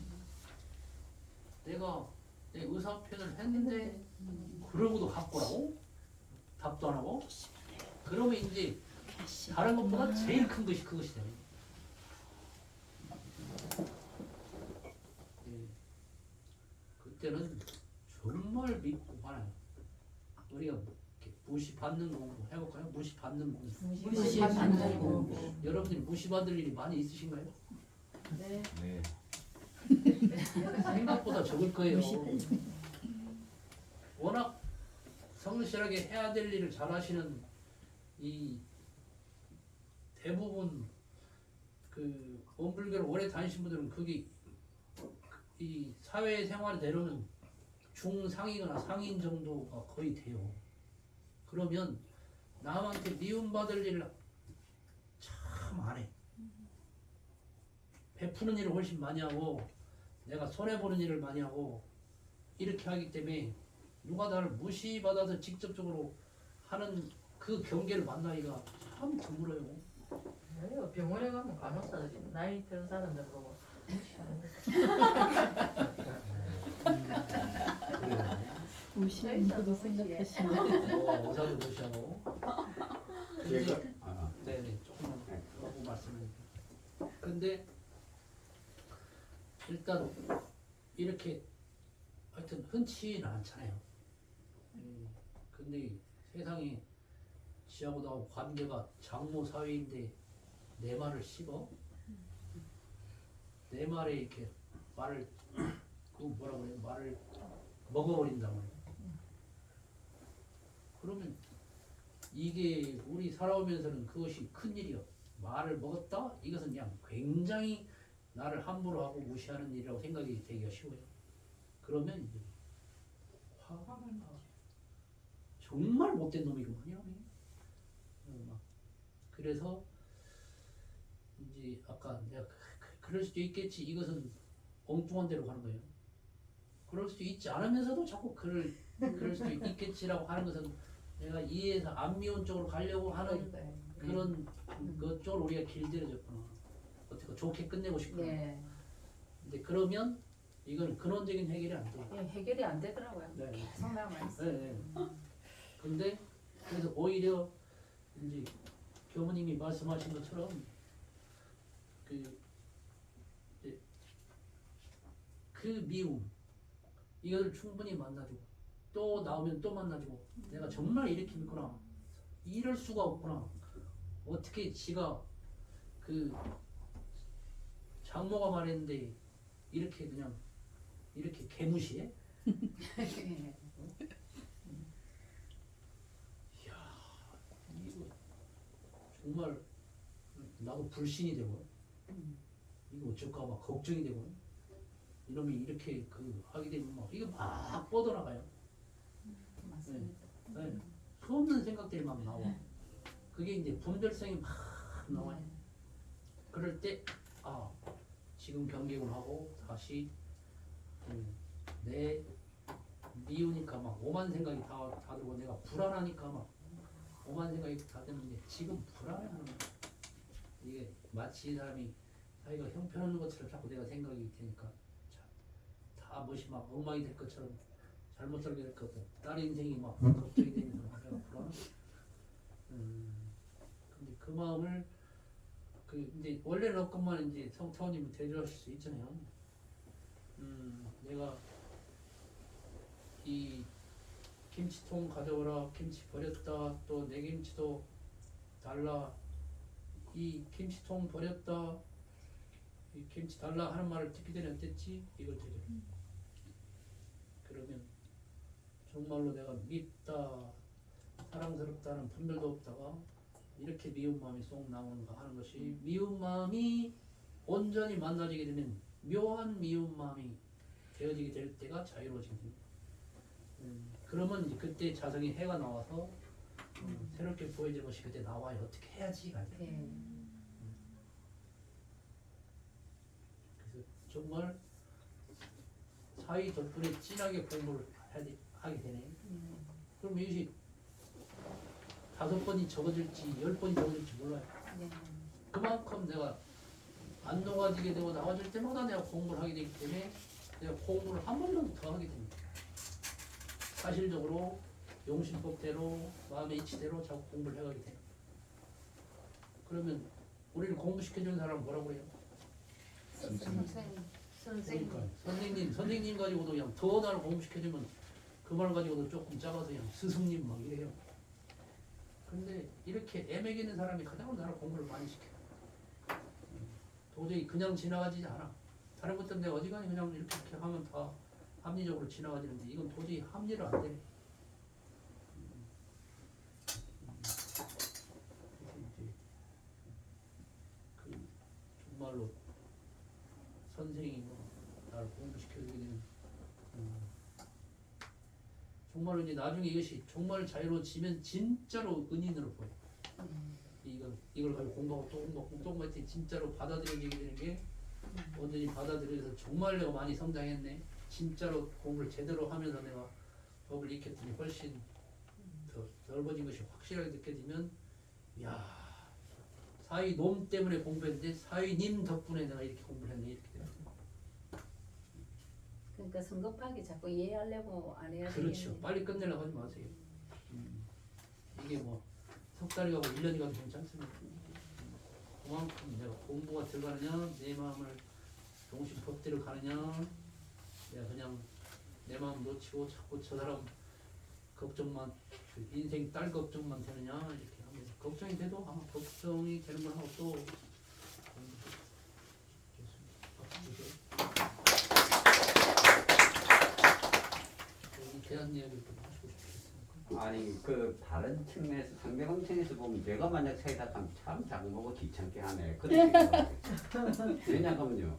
Speaker 1: 내가 내 의사 표현을 했는데 그러고도 갖고라고 답도 안 하고 그러면 이제 다른 것보다 제일 큰 것이 그것이 되는 거야. 예. 그때는 정말 믿고 말아요. 우리가 이렇게 무시받는 공부 해볼까요? 무시받는 공부.
Speaker 8: 무시받는 공부.
Speaker 1: 여러분들이 무시받을 일이 많이 있으신가요?
Speaker 8: 네.
Speaker 9: 네.
Speaker 1: 생각보다 적을 거예요. 워낙 성실하게 해야 될 일을 잘 하시는 이 대부분 그 원불교를 오래 다니신 분들은 그게 이 사회생활에 내려오면 중상이거나 상인 정도가 거의 돼요. 그러면 남한테 미움받을 일을 참 안 해. 베푸는 일을 훨씬 많이 하고 내가 손해보는 일을 많이 하고 이렇게 하기 때문에 누가 나를 무시받아서 직접적으로 하는 그 경계를 만나기가 참 드물어요.
Speaker 10: 왜요? 병원에 가면 간호사들이 나이 든 사람들 보고
Speaker 5: 무시한다고 생각하시네.
Speaker 1: 의사도 무시하고.
Speaker 6: 제가 아,
Speaker 1: 네네 조금만 하고 말씀을. 근데 일단 이렇게 하여튼 흔치는 않잖아요. 근데 세상에 지하고 나하고 관계가 장모 사위인데 내 말을 씹어? 내 말에 이렇게 말을 그 뭐라 그래요? 말을 먹어버린단 말이야. 그러면 이게 우리 살아오면서는 그것이 큰일이요. 말을 먹었다? 이것은 그냥 굉장히 나를 함부로 하고 무시하는 일이라고 생각이 되기가 쉬워요. 그러면 이제 화가 나. 정말 못된 놈이구만요. 그래서 이제 아까 내가 그럴 수도 있겠지. 이것은 엉뚱한 대로 가는 거예요. 그럴 수도 있지 않으면서도 자꾸 그럴 수도 있겠지라고 하는 것은 내가 이해해서 안 미운 쪽으로 가려고 하는 그런 것 쪽으로 우리가 길들여졌구나. 어떻게 좋게 끝내고 싶구나.
Speaker 8: 네.
Speaker 1: 근데 그러면 이건 근원적인 해결이 안 돼요.
Speaker 8: 네, 해결이 안 되더라고요.
Speaker 1: 네.
Speaker 8: 계속 남아있어.
Speaker 1: 네, 네. 근데 그래서 오히려 이제 교무님이 말씀하신 것처럼 그 미움 이거를 충분히 만나주고 또 나오면 또 만나주고 내가 정말 이렇게 믿구나 이럴 수가 없구나 어떻게 지가 그 장모가 말했는데 이렇게 그냥 이렇게 개무시해? 이거 정말 나도 불신이 되고 이거 어쩔까 막 걱정이 되고 이놈이 이렇게 그 하게 되면 막 이거 막 뻗어나가요.
Speaker 8: 맞습니다.
Speaker 1: 네. 수없는 생각들이 막 나와. 그게 이제 분별성이 막 나와요. 그럴 때 아 지금 경계를 하고 다시 내 미우니까 막 오만 생각이 다 들고 내가 불안하니까 막 오만 생각이 다 드는데 지금 불안해하는 거야. 이게 마치 이 사람이 자기가 형편없는 것처럼 자꾸 내가 생각이 되니까 다 무엇이 막 엉망이 될 것처럼 잘못 살게 될 것 같아. 딸의 인생이 막 걱정이 되면서 내가 불안해. 근데 그 마음을 이제 원래는 없건만 이제 성타원님이 대조하실 수 있잖아요. 내가 이 김치통 가져오라 김치 버렸다 또 내 김치도 달라 이 김치통 버렸다 이 김치 달라 하는 말을 듣기 전에 어땠지? 이걸 되죠. 그러면 정말로 내가 밉다 사랑스럽다는 분별도 없다가 이렇게 미운 마음이 쏙 나오는가 하는 것이 미운 마음이 온전히 만나지게 되면 묘한 미운 마음이 되어지게 될 때가 자유로워지게 됩니다. 그러면 이제 그때 자성의 해가 나와서 새롭게 보여질 것이 그때 나와요. 어떻게 해야지가 돼.
Speaker 8: 네.
Speaker 1: 그래서 정말 사위 덕분에 진하게 공부를 하게 되네. 그럼 이것이 5번이 적어질지 10번이 적어질지 몰라요.
Speaker 8: 네.
Speaker 1: 그만큼 내가 안 녹아지게 되고 나와줄 때마다 내가 공부를 하게 되기 때문에 내가 공부를 한 번이라도 더 하게 됩니다. 사실적으로 용신법대로 마음의 이치대로 자꾸 공부를 해가게 돼요. 그러면 우리를 공부시켜주는 사람은 뭐라고 해요?
Speaker 8: 선생님.
Speaker 1: 그러니까 선생님 가지고도 그냥 더 나를 공부시켜주면 그 말 가지고도 조금 작아서 그냥 스승님 막 이래요. 근데 이렇게 애매기 있는 사람이 가장 나를 공부를 많이 시켜요. 도저히 그냥 지나가지지 않아. 다른 것들은 내가 어지간히 그냥 이렇게 하면 다 합리적으로 지나가지는데 이건 도저히 합리를 안 되네. 그 정말로 선생이 뭐 나를 공부시켜주게 되는 정말로 이제 나중에 이것이 정말 자유로워지면 진짜로 은인으로 보여. 이걸 가지고 공부하고 또 공부하고 했더니 진짜로 받아들여지게 되는 게 완전히 받아들여서 정말 내가 많이 성장했네. 진짜로 공부를 제대로 하면서 내가 법을 익혔더니 훨씬 더 넓어진 것이 확실하게 느껴지면 야 사위 놈 때문에 공부했는데 사위님 덕분에 내가 이렇게 공부를 했네 이렇게 돼요.
Speaker 8: 그러니까 성급하게 자꾸 이해하려고 안 해야
Speaker 1: 그렇죠.
Speaker 8: 되겠네.
Speaker 1: 빨리 끝내려고 하지 마세요. 이게 뭐 석 달이 가고 1년이 가도 괜찮습니다. 그만큼 내가 공부가 들어가느냐 내 마음을 정신 법대로 가느냐 내가 그냥 내 마음 놓치고 자꾸 저 사람 걱정만 그 인생 딸 걱정만 되느냐 이렇게 하면 걱정이 돼도 아마 걱정이 되는 걸 하고 또 이 대한 이야기를 좀 하시고 싶겠습니다.
Speaker 6: 아니 그 다른 측면에서 상대방 측면에서 보면 내가 만약 사이다 하면 참 장보고 귀찮게 하네 그렇게 생각해요. 왜냐하면요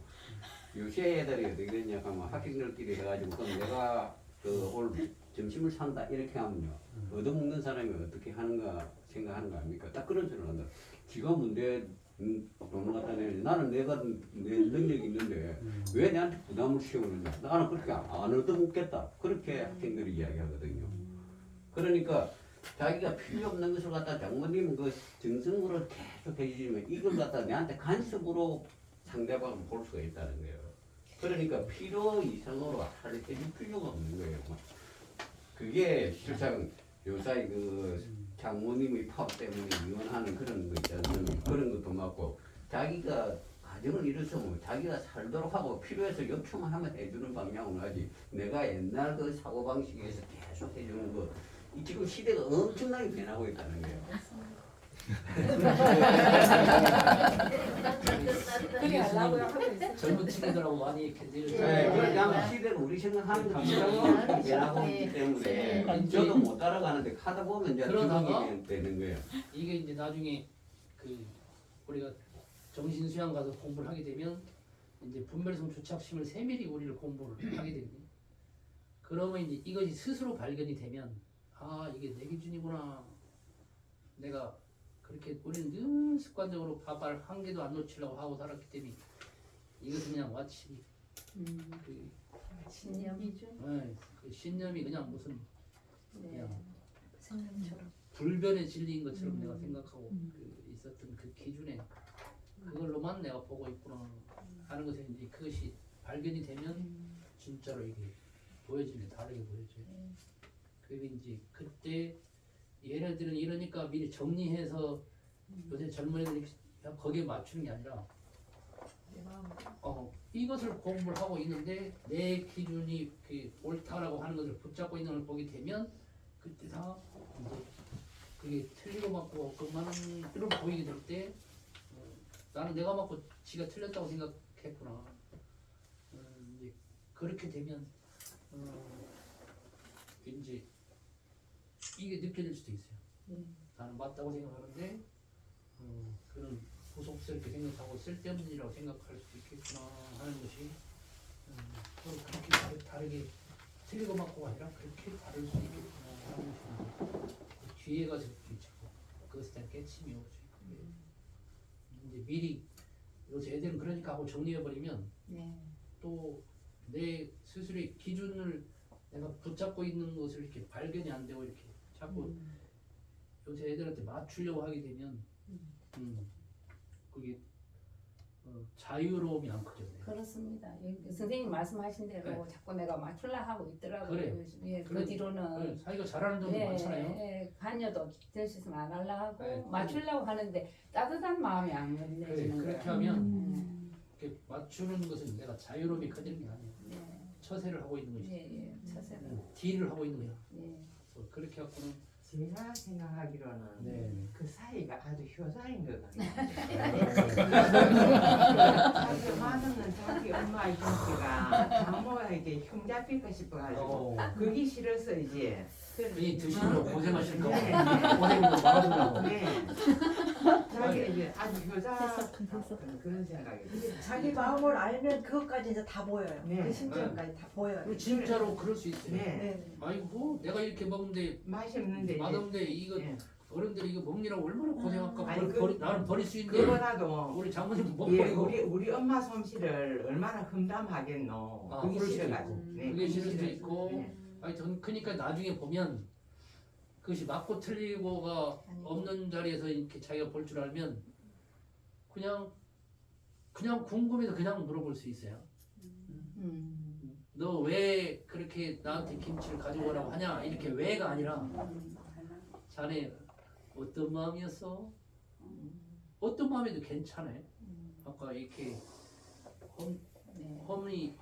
Speaker 6: 요새 애들이 어떻게 되냐 하면 학생들끼리 해가지고 그럼 내가 그 오늘 점심을 산다 이렇게 하면요 얻어먹는 사람이 어떻게 하는가 생각하는 거 아닙니까? 딱 그런 소리를 한다. 지가 뭔데 돈을 갖다 내 나는 내가 내 능력이 있는데 왜 내한테 부담을 씌우느냐 나는 그렇게 안 얻어먹겠다 그렇게 학생들이 이야기하거든요. 그러니까 자기가 필요 없는 것을 갖다 장모님 그 정성으로 계속 해주시면 이걸 갖다 내한테 간섭으로 상대방을 볼 수가 있다는 거예요. 그러니까 필요 이상으로 해줄 필요가 없는 거예요. 그게 실상 요사이 그 장모님의 파업 때문에 이혼하는 그런 거 있잖아요. 그런 것도 맞고 자기가 가정을 이루서 자기가 살도록 하고 필요해서 요청하면 해주는 방향으로 하지 내가 옛날 그 사고방식에서 계속 해주는 거 지금 시대가 엄청나게 변하고 있다는 거예요.
Speaker 8: 그래 하려고요 하고 있어요.
Speaker 1: 젊은 친구들하고 많이 이렇게
Speaker 6: 네, 그냥 시대가 우리 생각하는 거 이상하게 변하고 있기 때문에 저도 못 따라가는데 하다 보면 이제
Speaker 1: 그러다가
Speaker 6: 적응이 되는 거예요.
Speaker 1: 이게 이제 나중에 그 우리가 정신 수양 가서 공부를 하게 되면 이제 분별성 주착심을 세밀히 우리를 공부를 하게 되거든요. 그러면 이제 이것이 스스로 발견이 되면 아 이게 내 기준이구나. 내가 그렇게 우리는 늘 습관적으로 밥알 한 개도 안 놓치려고 하고 살았기 때문에 이것은 그냥 마치 그
Speaker 8: 신념.
Speaker 1: 그 신념이 그냥 무슨
Speaker 8: 네.
Speaker 5: 생명처럼.
Speaker 1: 불변의 진리인 것처럼 내가 생각하고 그 있었던 그 기준에 그걸로만 내가 보고 있구나 하는 것에 이제 그것이 발견이 되면 진짜로 이게 보여집니다. 다르게 보여져요. 그리고 이제 그때 얘네들은 이러니까 미리 정리해서 요새 젊은 애들이 거기에 맞추는 게 아니라 이것을 공부를 하고 있는데 내 기준이 그 옳다라고 하는 것을 붙잡고 있는 걸 보게 되면 그때 다 이제 그게 틀리고 맞고 그만한 그런 보이게 될 때 나는 내가 맞고 지가 틀렸다고 생각했구나. 이제 그렇게 되면 이제 이게 느껴질 수도 있어요. 나는 맞다고 생각하는데 그런 부속스럽게 생각하고 쓸데없는 일이라고 생각할 수도 있겠구나 하는 것이 서로 그렇게 다르게 틀리고 맞고가 아니라 그렇게 다를 수 있겠구나 하는 것이 뒤에가 있고 그것에 대한 깨침이 오죠. 이제 미리 요새 애들은 그러니까 하고 정리해버리면
Speaker 8: 네.
Speaker 1: 또 내 스스로의 기준을 내가 붙잡고 있는 것을 이렇게 발견이 안 되고 이렇게 자꾸 요새 애들한테 맞추려고 하게 되면 그게 자유로움이 안 커져.
Speaker 8: 그렇습니다. 선생님 말씀하신 대로 자꾸 내가 맞추려 하고 있더라고요.
Speaker 1: 그래.
Speaker 8: 예, 그
Speaker 1: 그래.
Speaker 8: 뒤로는
Speaker 1: 자기가 잘하는 점도 많잖아요.
Speaker 8: 예, 관여도 될 수 있으면 안 하려 하고
Speaker 1: 네.
Speaker 8: 맞추려고 하는데 따뜻한 마음이 안
Speaker 1: 그래,
Speaker 8: 건네지는
Speaker 1: 그렇게
Speaker 8: 거예요.
Speaker 1: 하면 이렇게 맞추는 것은 내가 자유로움이 커지는 게 아니에요.
Speaker 8: 예,
Speaker 1: 처세를 하고 있는 것이.
Speaker 8: 예, 처세는.
Speaker 1: 딜을 하고 있는 거야.
Speaker 8: 예.
Speaker 1: 그래서 그렇게 갖고는
Speaker 3: 제가 생각하기로는
Speaker 1: 네.
Speaker 3: 그 사이가 아주 효자인 것 같아요.
Speaker 1: 네.
Speaker 3: 자기 맛없는 자기 엄마의 김치가 장모에게 흉 잡힐까 싶어가지고 그게 싫어서 이제
Speaker 1: 이 드시느라고 고생하실까
Speaker 3: 네.
Speaker 1: 봐 고생도 많으라고.
Speaker 3: 네. 자기가 이제 아주 효자 같은 그런 생각이 들어요.
Speaker 5: 자기 마음을 알면 그것까지 이제 다 보여요.
Speaker 3: 네.
Speaker 5: 그 심정까지 다 보여요.
Speaker 1: 그리고 진짜로 그럴 수 있어요.
Speaker 3: 네.
Speaker 5: 네.
Speaker 1: 아이고 내가 이렇게 먹는데
Speaker 3: 맛이 없는데 이제
Speaker 1: 맛없는데 이거
Speaker 3: 네.
Speaker 1: 어른들이 이거 먹느라고 얼마나 고생할까.
Speaker 3: 아니,
Speaker 1: 나는 버릴 수 있는데
Speaker 3: 그거보다도
Speaker 1: 우리 장모님도 못
Speaker 3: 예,
Speaker 1: 버리고
Speaker 3: 우리 엄마 솜씨를 얼마나 흠담하겠노.
Speaker 1: 아,
Speaker 3: 그게
Speaker 1: 그럴 수도
Speaker 3: 싫어가지고. 네,
Speaker 1: 그게 싫을 수도
Speaker 3: 싫어서.
Speaker 1: 있고
Speaker 3: 네.
Speaker 1: 아니 전 그러니까 나중에 보면 그것이 맞고 틀리고가 없는 자리에서 이렇게 자기가 볼 줄 알면 그냥 궁금해서 그냥 물어볼 수 있어요. 너 왜 그렇게 나한테 김치를 가져오라고 하냐 이렇게 왜가 아니라 자네 어떤 마음이었어? 어떤 마음에도 괜찮아요. 아까 이렇게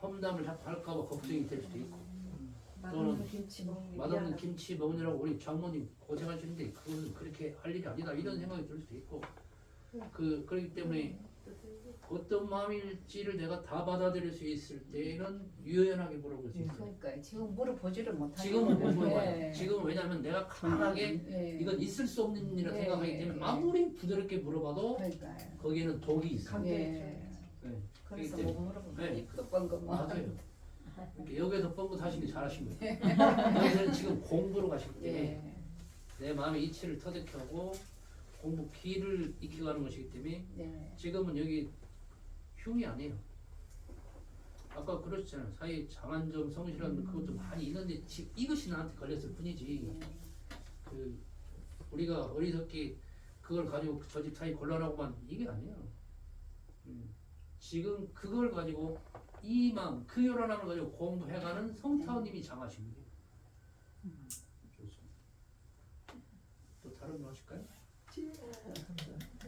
Speaker 1: 험담을 자꾸 할까봐 걱정이 될 수도 있고
Speaker 5: 맛없는 김치 먹는 게
Speaker 1: 맛없는
Speaker 5: 미안하다.
Speaker 1: 김치 먹느라고 우리 장모님 고생하시는데 그거는 그렇게 할 일이 아니다 이런 생각이 들 수도 있고 그렇기 때문에 어떤 마음일지를 내가 다 받아들일 수 있을 때는 유연하게 물어볼 수 있어요.
Speaker 8: 그러니까 지금 물어보지를 못하는
Speaker 1: 지금은 못 물어봐요.
Speaker 8: 예.
Speaker 1: 지금은 왜냐하면 내가 강하게
Speaker 8: 예.
Speaker 1: 이건 있을 수 없는 일이라
Speaker 8: 예,
Speaker 1: 생각하기
Speaker 8: 예,
Speaker 1: 때문에
Speaker 8: 예.
Speaker 1: 아무리 부드럽게 물어봐도
Speaker 8: 그러니까요.
Speaker 1: 거기에는 독이 있어요.
Speaker 8: 예.
Speaker 1: 네.
Speaker 8: 그래서
Speaker 1: 그렇기
Speaker 8: 못 물어보고
Speaker 1: 네.
Speaker 8: 입도
Speaker 1: 맞아요. 이렇게 여기에서 뻥긋하신 게 잘하신 거예요. 여기서는 지금 공부로 가시기 때문에
Speaker 8: 예.
Speaker 1: 내 마음의 이치를 터득해 하고 공부 길을 익혀가는 것이기 때문에
Speaker 8: 네.
Speaker 1: 지금은 여기 흉이 아니에요. 아까 그러셨잖아요. 사이 장안점, 성실한 그것도 많이 있는데 지금 이것이 나한테 걸렸을 뿐이지. 그 우리가 어리석게 그걸 가지고 저 집 사이 곤란하고만 이게 아니에요. 지금 그걸 가지고 이 마음, 그 요란함을 가지고 공부해가는 성타원님이 장하신 거예요. 좋습니다. 또 다른 거 하실까요?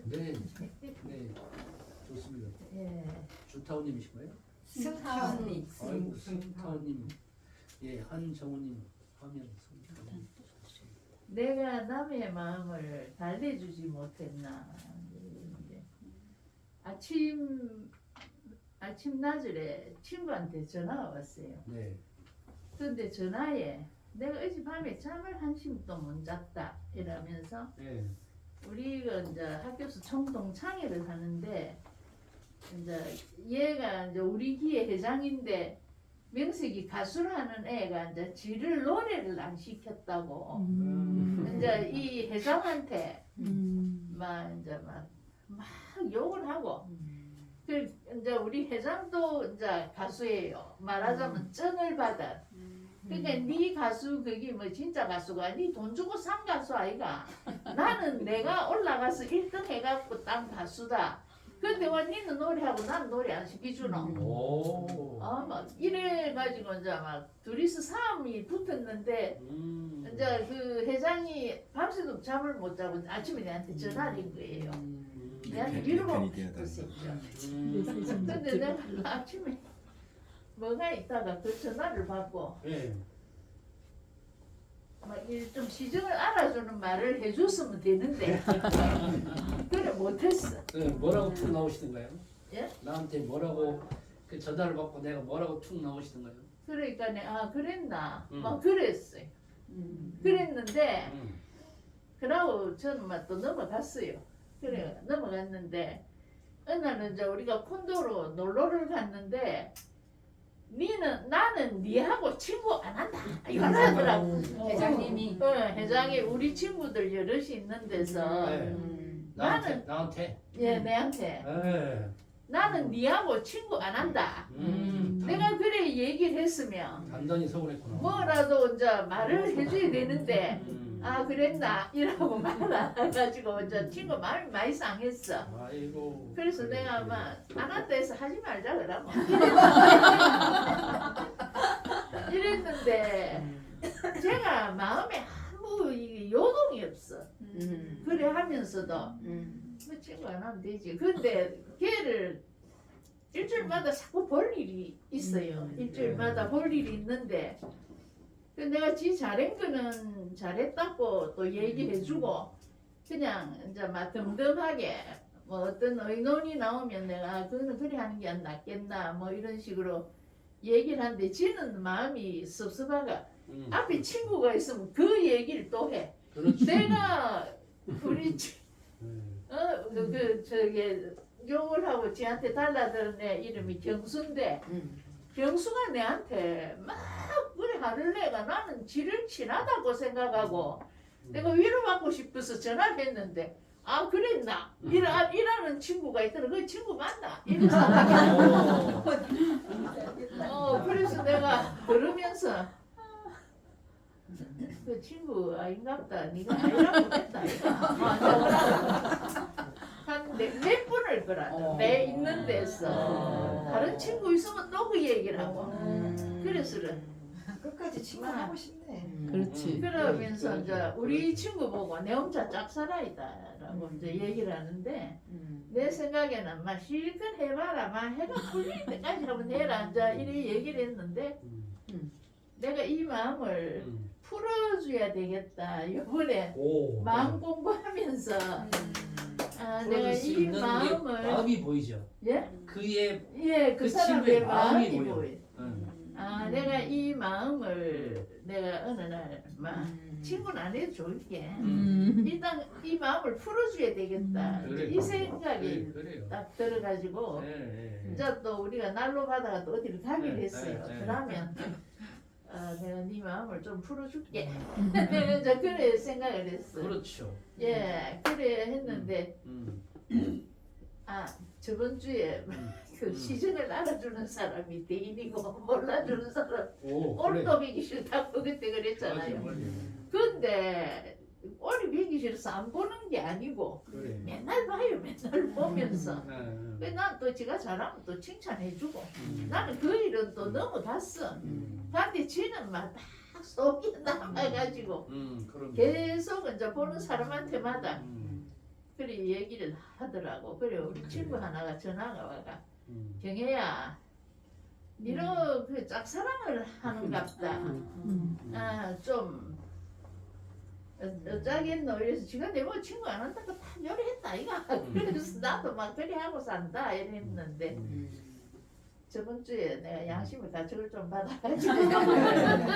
Speaker 1: 네, 네, 좋습니다.
Speaker 10: 예.
Speaker 1: 주타원님이신 거예요?
Speaker 8: 승타원님.
Speaker 1: 아이고, 승타원님, 예, 한정우님 화면 승타원님.
Speaker 10: 내가 남의 마음을 달래주지 못했나. 이러는데 아침 낮에 친구한테 전화가 왔어요.
Speaker 1: 네,
Speaker 10: 근데 전화에 내가 어젯밤에 잠을 한숨도 못 잤다 이러면서
Speaker 1: 네,
Speaker 10: 우리가 이제 학교에서 청동창회를 하는데 이제 얘가 이제 우리 기회 회장인데 명색이 가수라는 애가 이제 지를 노래를 안 시켰다고 이제 이 회장한테 막 이제 막 욕을 하고 그 이제 우리 회장도 이제 가수예요. 말하자면 쩐을 받아. 그러니까 네 가수 그게 뭐 진짜 가수가 네 돈 주고 산 가수 아이가. 나는 내가 올라가서 1등 해갖고 딴 가수다. 근데 왜 니는 노래하고 난 노래 안 시켜주노?
Speaker 1: 오,
Speaker 10: 막 이래가지고 이제 막 둘이서 싸움이 붙었는데 이제 그 회장이 밤새도록 잠을 못 자고 아침에 내한테 전화를 한 거예요. 내한테 위로가 싶었어요. 근데 내가 아침에 뭐가 있다가 그 전화를 받고
Speaker 1: 네,
Speaker 10: 막 좀 시정을 알아주는 말을 해줬으면 되는데 그래 못했어.
Speaker 1: 네, 뭐라고 툭 나오시던가요?
Speaker 10: 예?
Speaker 1: 나한테 뭐라고 그 전화를 받고 내가 뭐라고 툭 나오시던가요?
Speaker 10: 그러니까 내가 그랬나
Speaker 1: 음.
Speaker 10: 막 그랬어요. 그랬는데
Speaker 1: 음.
Speaker 10: 그러고 저는 막 또 넘어갔어요. 그래 넘어갔는데 어느 날은 이제 우리가 콘도로 놀러를 갔는데 나는 니하고 친구 안 한다 이러더라고.
Speaker 8: 회장님이.
Speaker 10: 회장이 우리 친구들 여럿이 있는 데서
Speaker 1: 네.
Speaker 10: 나는
Speaker 1: 나한테.
Speaker 10: 예 내한테
Speaker 1: 네.
Speaker 10: 나는 니하고 친구 안 한다. 내가 그래 얘기를 했으면
Speaker 1: 단단히 서운했구나.
Speaker 10: 뭐라도 이제 말을 해줘야 되는데
Speaker 1: 음.
Speaker 10: 아 그랬나 이라고 말 안 해가지고 이제 친구 마음이 많이 상했어.
Speaker 1: 아이고.
Speaker 10: 그래서
Speaker 1: 그래,
Speaker 10: 내가
Speaker 1: 그래.
Speaker 10: 아마 안 한다 해서 하지 말자 그러고 이랬는데 제가 마음에 아무 이 요동이 없어. 그래 하면서도 뭐 친구 안 하면 되지. 근데 걔를 일주일마다 자꾸 볼 일이 있어요. 일주일마다 볼 일이 있는데 그 내가 지 잘한 거는 잘했다고 또 얘기해주고 그냥 이제 막 덤덤하게 뭐 어떤 의논이 나오면 내가 아, 그거는 그래 하는 게 안 낫겠나 뭐 이런 식으로 얘기를 하는데 지는 마음이 섭섭하가 앞에 친구가 있으면 그 얘기를 또 해.
Speaker 1: 그렇지.
Speaker 10: 내가 우리
Speaker 1: 음.
Speaker 10: 저기 욕을 하고 지한테 달라드는 애 이름이 경수인데 경수가 내한테 막 그래 하를 내가 나는 지를 친하다고 생각하고 내가 위로받고 싶어서 전화를 했는데 아 그랬나? 이라는 친구가 있더라. 그 친구 맞나? 이래서 그래서 내가 들으면서 그 친구 아닌갑다. 네가 아니라고 했다. 한몇 번을 그러다. 내 있는 데서 다른 친구 있으면 또 그 얘기를 하고. 그래서
Speaker 5: 끝까지 친구 하고 싶네.
Speaker 2: 그렇지.
Speaker 10: 그러면서 이제 우리 친구 보고 내 혼자 짝사랑이다라고 이제 얘기를 하는데 내 생각에는 막 실컷 해봐라, 막 해가 풀릴 때까지 한번 해라 이제 이래 얘기를 했는데 내가 이 마음을 풀어줘야 되겠다. 이번에
Speaker 1: 오.
Speaker 10: 마음 공부하면서 아, 내가
Speaker 1: 풀어줄 수
Speaker 10: 이
Speaker 1: 있는 게
Speaker 10: 마음을
Speaker 1: 마음이 보이죠.
Speaker 10: 예?
Speaker 1: 그의
Speaker 10: 예, 그
Speaker 1: 그
Speaker 10: 사람의
Speaker 1: 친구의
Speaker 10: 마음이
Speaker 1: 마음이 보여.
Speaker 10: 보여. 아, 내가 이 마음을 내가 어느 날 막 친구는 안 해도 좋을게. 일단 이 마음을 풀어줘야 되겠다.
Speaker 1: 그래.
Speaker 10: 이 생각이
Speaker 1: 그래요.
Speaker 10: 딱 들어가지고
Speaker 1: 네.
Speaker 10: 이제 또 우리가 날로 가다가 또 어디를 가기로
Speaker 1: 네,
Speaker 10: 했어요.
Speaker 1: 네, 네.
Speaker 10: 그러면 내가 네 마음을 좀 풀어줄게. 내가 이제 그래 생각을 했어.
Speaker 1: 그렇죠.
Speaker 10: 예, 그래 했는데 아 저번 주에 그
Speaker 1: 음.
Speaker 10: 시즌을 알아주는 사람이 대인이고 몰라주는 사람
Speaker 1: 오.
Speaker 10: 오늘도 배기 싫다고 그때 그랬잖아요. 근데 오늘 배기 싫어서 안 보는 게 아니고
Speaker 1: 그래.
Speaker 10: 맨날 봐요. 맨날 보면서.
Speaker 1: 네.
Speaker 10: 난 또 지가 잘하면 또 칭찬해주고 나는 그 일은 또 넘어갔어. 근데 지는 막 딱 속이 남아가지고
Speaker 1: 그럼.
Speaker 10: 계속 이제 보는 사람한테마다 그래 얘기를 하더라고. 그래 우리 친구 하나가 전화가 와가 경혜야 니로 그 짝사랑을 하는갑다. 아좀 어쩌겠노 이래서 지가 내 뭐 친구 안 한다고 다 요리했다 이가. 그래서 나도 막 그래 하고 산다 이랬는데 저번 주에 내가 양심을 가책을 좀 받아가지고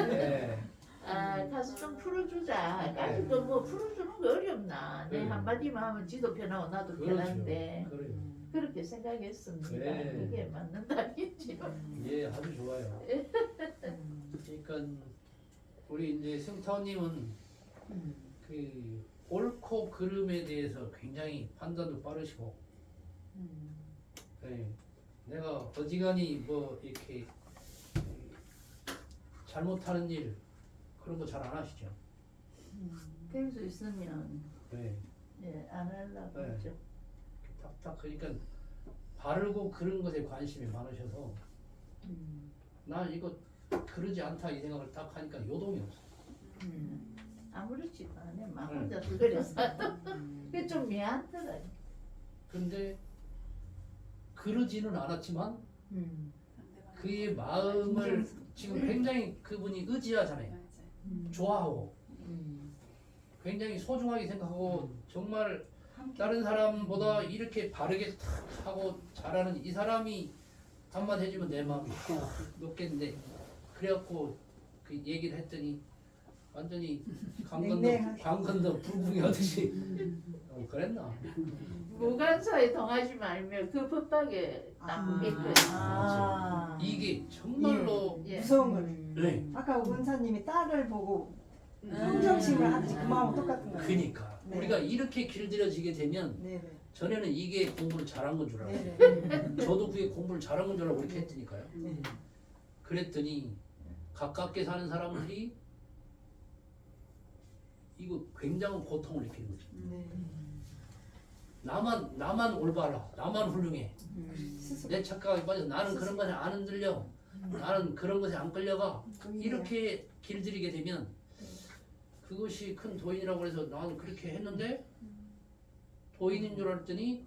Speaker 1: 네.
Speaker 10: 아 가서 좀 풀어주자. 가지고 뭐 풀어주는 거 어렵나. 내 한마디만 하면 지도 편하고 나도 편한데
Speaker 1: 그래요.
Speaker 10: 그렇게 생각했습니다.
Speaker 1: 그래.
Speaker 10: 그게 맞는 답이지.
Speaker 1: 예, 아주 좋아요. 그러니까 우리 이제 승타원님은 그 옳고 그름에 대해서 굉장히 판단도 빠르시고, 네. 내가 어지간히 뭐 이렇게 잘못하는 일 그런 거 잘 안 하시죠?
Speaker 10: 될 수 있으면
Speaker 1: 네.
Speaker 10: 예, 안 하려고
Speaker 1: 네.
Speaker 10: 하죠.
Speaker 1: 딱 그러니까 바르고 그런 것에 관심이 많으셔서 난 이거 그러지 않다 이 생각을 딱 하니까 요동이 없어.
Speaker 10: 아무렇지도 않아. 막 혼자서 그래서 그게 좀 미안하더라.
Speaker 1: 근데 그러지는 않았지만 그의 마음을 지금 굉장히 그분이 의지하잖아요. 좋아하고 굉장히 소중하게 생각하고 정말 다른 사람보다 이렇게 바르게 탁 하고 잘하는 이 사람이 한마디 해주면 내 마음이 높겠는데 그래갖고 그 얘기를 했더니 완전히 강건너 불궁이 하듯이 그랬나?
Speaker 10: 무간사에 동하지 말면 그 법밖에 나쁘겠고요.
Speaker 1: 이게 정말로
Speaker 10: 예.
Speaker 5: 무서운 거네.
Speaker 1: 네.
Speaker 5: 아까 원사님이 딸을 보고 평정심을 하듯이 그 마음은 똑같은 거예요.
Speaker 1: 그니까
Speaker 5: 네.
Speaker 1: 우리가 이렇게 길들여지게 되면
Speaker 5: 네네.
Speaker 1: 전에는 이게 공부를 잘한 건 줄 알았어요.
Speaker 2: 네네.
Speaker 1: 저도 그게 공부를 잘한 건 줄 알고 그렇게 했으니까요.
Speaker 2: 네.
Speaker 1: 그랬더니 가깝게 사는 사람들이 이거 굉장한 고통을 느끼는 거죠.
Speaker 2: 네.
Speaker 1: 나만 올바라, 나만 훌륭해. 내 착각에 빠져 나는 그런 것에 안 흔들려. 나는 그런 것에 안 끌려가. 이렇게 길들이게 되면 그것이 큰 도인이라고 해서 나는 그렇게 했는데 도인인 줄 알았더니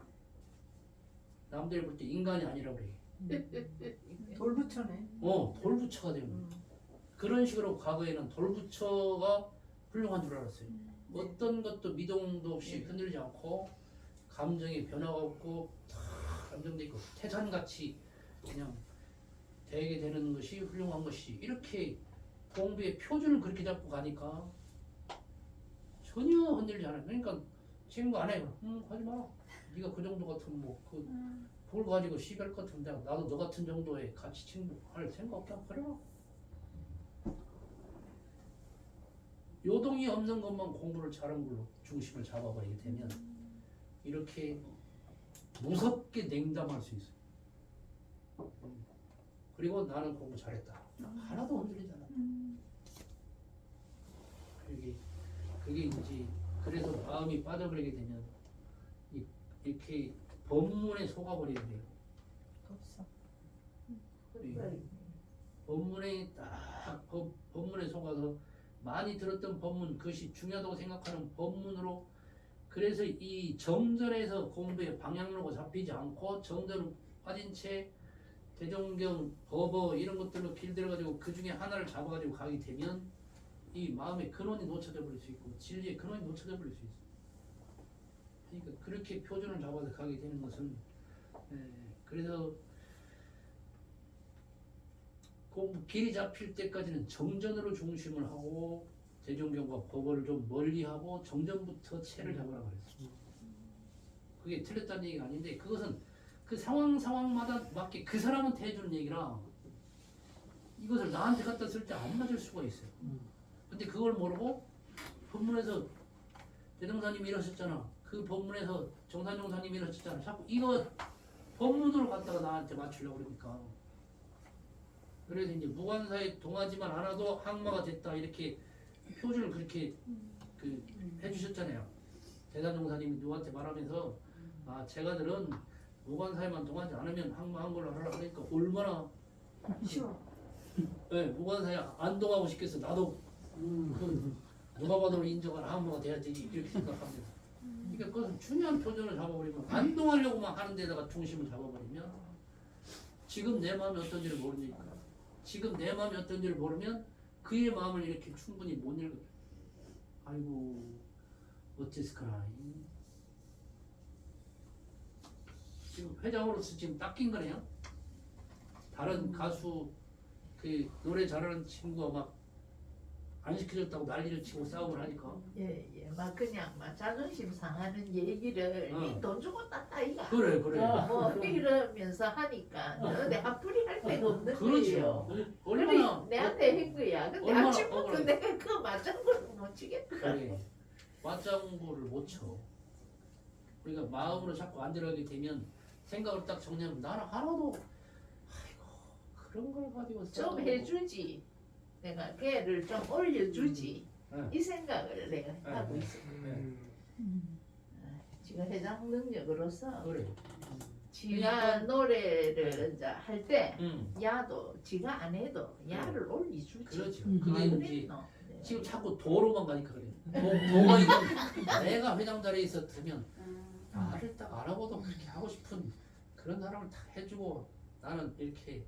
Speaker 1: 남들이 볼 때 인간이 아니라고 그래.
Speaker 2: 돌부처네.
Speaker 1: 돌부처가 되는 거야. 그런 식으로 과거에는 돌부처가 훌륭한 줄 알았어요. 어떤 것도 미동도 없이 흔들리지 않고 감정의 변화가 없고 다 안정돼 있고 태산같이 그냥 되게 되는 것이 훌륭한 것이 이렇게 공부의 표준을 그렇게 잡고 가니까 전혀 흔들리지 않아요. 그러니까 친구 안 해요. 하지 마. 네가 그 정도 같으면 그걸 가지고 시발 같은데 나도 너 같은 정도의 같이 친구할 생각 없다 그래라. 요동이 없는 것만 공부를 잘한 걸로 중심을 잡아버리게 되면 이렇게 무섭게 냉담할 수 있어요. 그리고 나는 공부 잘했다. 하나도 흔들리지 않아. 그게 이제 그래서 마음이 빠져버리게 되면 이렇게 법문에 속아버리게 돼요.
Speaker 2: 없어.
Speaker 1: 법문에 딱 법문에 속아서 많이 들었던 법문 그것이 중요하다고 생각하는 법문으로 그래서 이 정전에서 공부의 방향으로 잡히지 않고 정전으로 빠진 채 대종경, 법어 이런 것들로 길들여가지고 그 중에 하나를 잡아가지고 가게 되면 이 마음의 근원이 놓쳐져 버릴 수 있고 진리의 근원이 놓쳐져 버릴 수 있어요. 그러니까 그렇게 표준을 잡아서 가게 되는 것은 그래서 공부 길이 잡힐 때까지는 정전으로 중심을 하고 대종경과 법어를 좀 멀리하고 정전부터 체를 잡으라 그랬어요. 그게 틀렸다는 얘기가 아닌데 그것은 그 상황마다 맞게 그 사람한테 해주는 얘기라 이것을 나한테 갖다 쓸 때 안 맞을 수가 있어요. 근데 그걸 모르고 법문에서 대종사님이 이러셨잖아. 그 법문에서 정산종사님이 이러셨잖아. 자꾸 이거 법문으로 갖다가 나한테 맞추려고 그러니까 그래서 이제 무관사에 동하지만 않아도 항마가 됐다 이렇게 표준을 그렇게 해주셨잖아요. 대단종사님이 누구한테 말하면서 제가들은 무관사에만 동하지 않으면 항마한 걸로 하라 그러니까 얼마나
Speaker 2: 쉬워.
Speaker 1: 네, 무관사에 안 동하고 싶겠어. 나도 누가 봐도 인정한 항마가 돼야 되지 이렇게 생각합니다. 그러니까 그것은 중요한 표준을 잡아버리면 안 동하려고만 하는 데다가 중심을 잡아버리면 지금 내 마음이 어떤지를 모르니까 지금 내 마음이 어떤지를 모르면 그의 마음을 이렇게 충분히 못 읽어요. 아이고 어째서까나 지금 회장으로서 지금 닦인 거네요. 다른 가수 그 노래 잘하는 친구가 막 안 시켜줬다고 난리를 치고 싸움을 하니까
Speaker 10: 예, 막 그냥 막 자존심 상하는 얘기를 니 돈 주고 땄다 이가.
Speaker 1: 그래
Speaker 10: 뭐 이러면서 하니까 너 내가 풀이할 데가 없는
Speaker 1: 그렇죠.
Speaker 10: 거예요.
Speaker 1: 얼마나
Speaker 10: 그래, 내한테 한 거야. 근데
Speaker 1: 얼마나
Speaker 10: 아침부터
Speaker 1: 억울해.
Speaker 10: 내가 그 맞장구를 못 치겠다.
Speaker 1: 그래 맞장구를 못 쳐. 그러니까 마음으로 자꾸 안 들어가게 되면 생각을 딱 정리하면 나는 하나도 아이고 그런 걸 가지고
Speaker 10: 좀
Speaker 1: 싸우고.
Speaker 10: 해주지. 내가 걔를 좀 올려주지.
Speaker 1: 네.
Speaker 10: 이 생각을 내가 하고
Speaker 1: 네.
Speaker 10: 있어.
Speaker 1: 네.
Speaker 10: 지가 회장 능력으로서
Speaker 1: 그래.
Speaker 10: 지가 노래를 이제 할 때
Speaker 1: 응.
Speaker 10: 야도 지가 안 해도 야를 올려주지.
Speaker 1: 그렇죠.
Speaker 10: 아,
Speaker 1: 그게 이제
Speaker 10: 그랬노. 네.
Speaker 1: 지금 자꾸 도로만 가니까 그래. 도가 있는 내가 회장 자리에 있었으면 나를 딱 알아보도 그렇게 하고 싶은 그런 사람을 다 해주고 나는 이렇게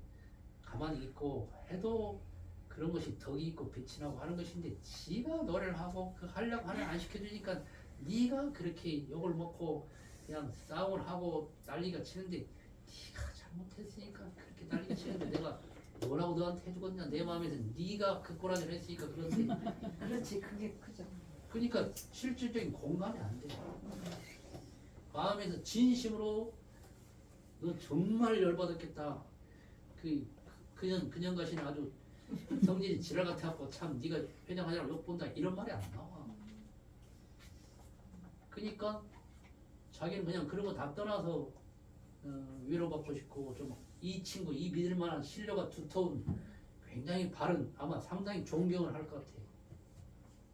Speaker 1: 가만히 있고 해도 그런 것이 덕이 있고 빛이 나고 하는 것인데 지가 노래를 하고 그 하려고 하는 안 시켜주니까 네가 그렇게 욕을 먹고 그냥 싸움을 하고 난리가 치는데 네가 잘못했으니까 그렇게 난리가 치는데 내가 뭐라고 너한테 해주겠냐 내 마음에서 네가 그 꼬라지를 했으니까 그런데
Speaker 5: 그렇지, 그게 크죠.
Speaker 1: 그러니까 실질적인 공감이 안 돼. 마음에서 진심으로 너 정말 열받았겠다. 그년 가시는 아주 성질이 지랄 같아갖고 참 네가 회장하자고 욕 본다 이런 말이 안 나와. 그러니까 자기는 그냥 그런 거 다 떠나서 위로받고 싶고 좀 이 친구 이 믿을 만한 신뢰가 두터운 굉장히 바른 아마 상당히 존경을 할 것 같아.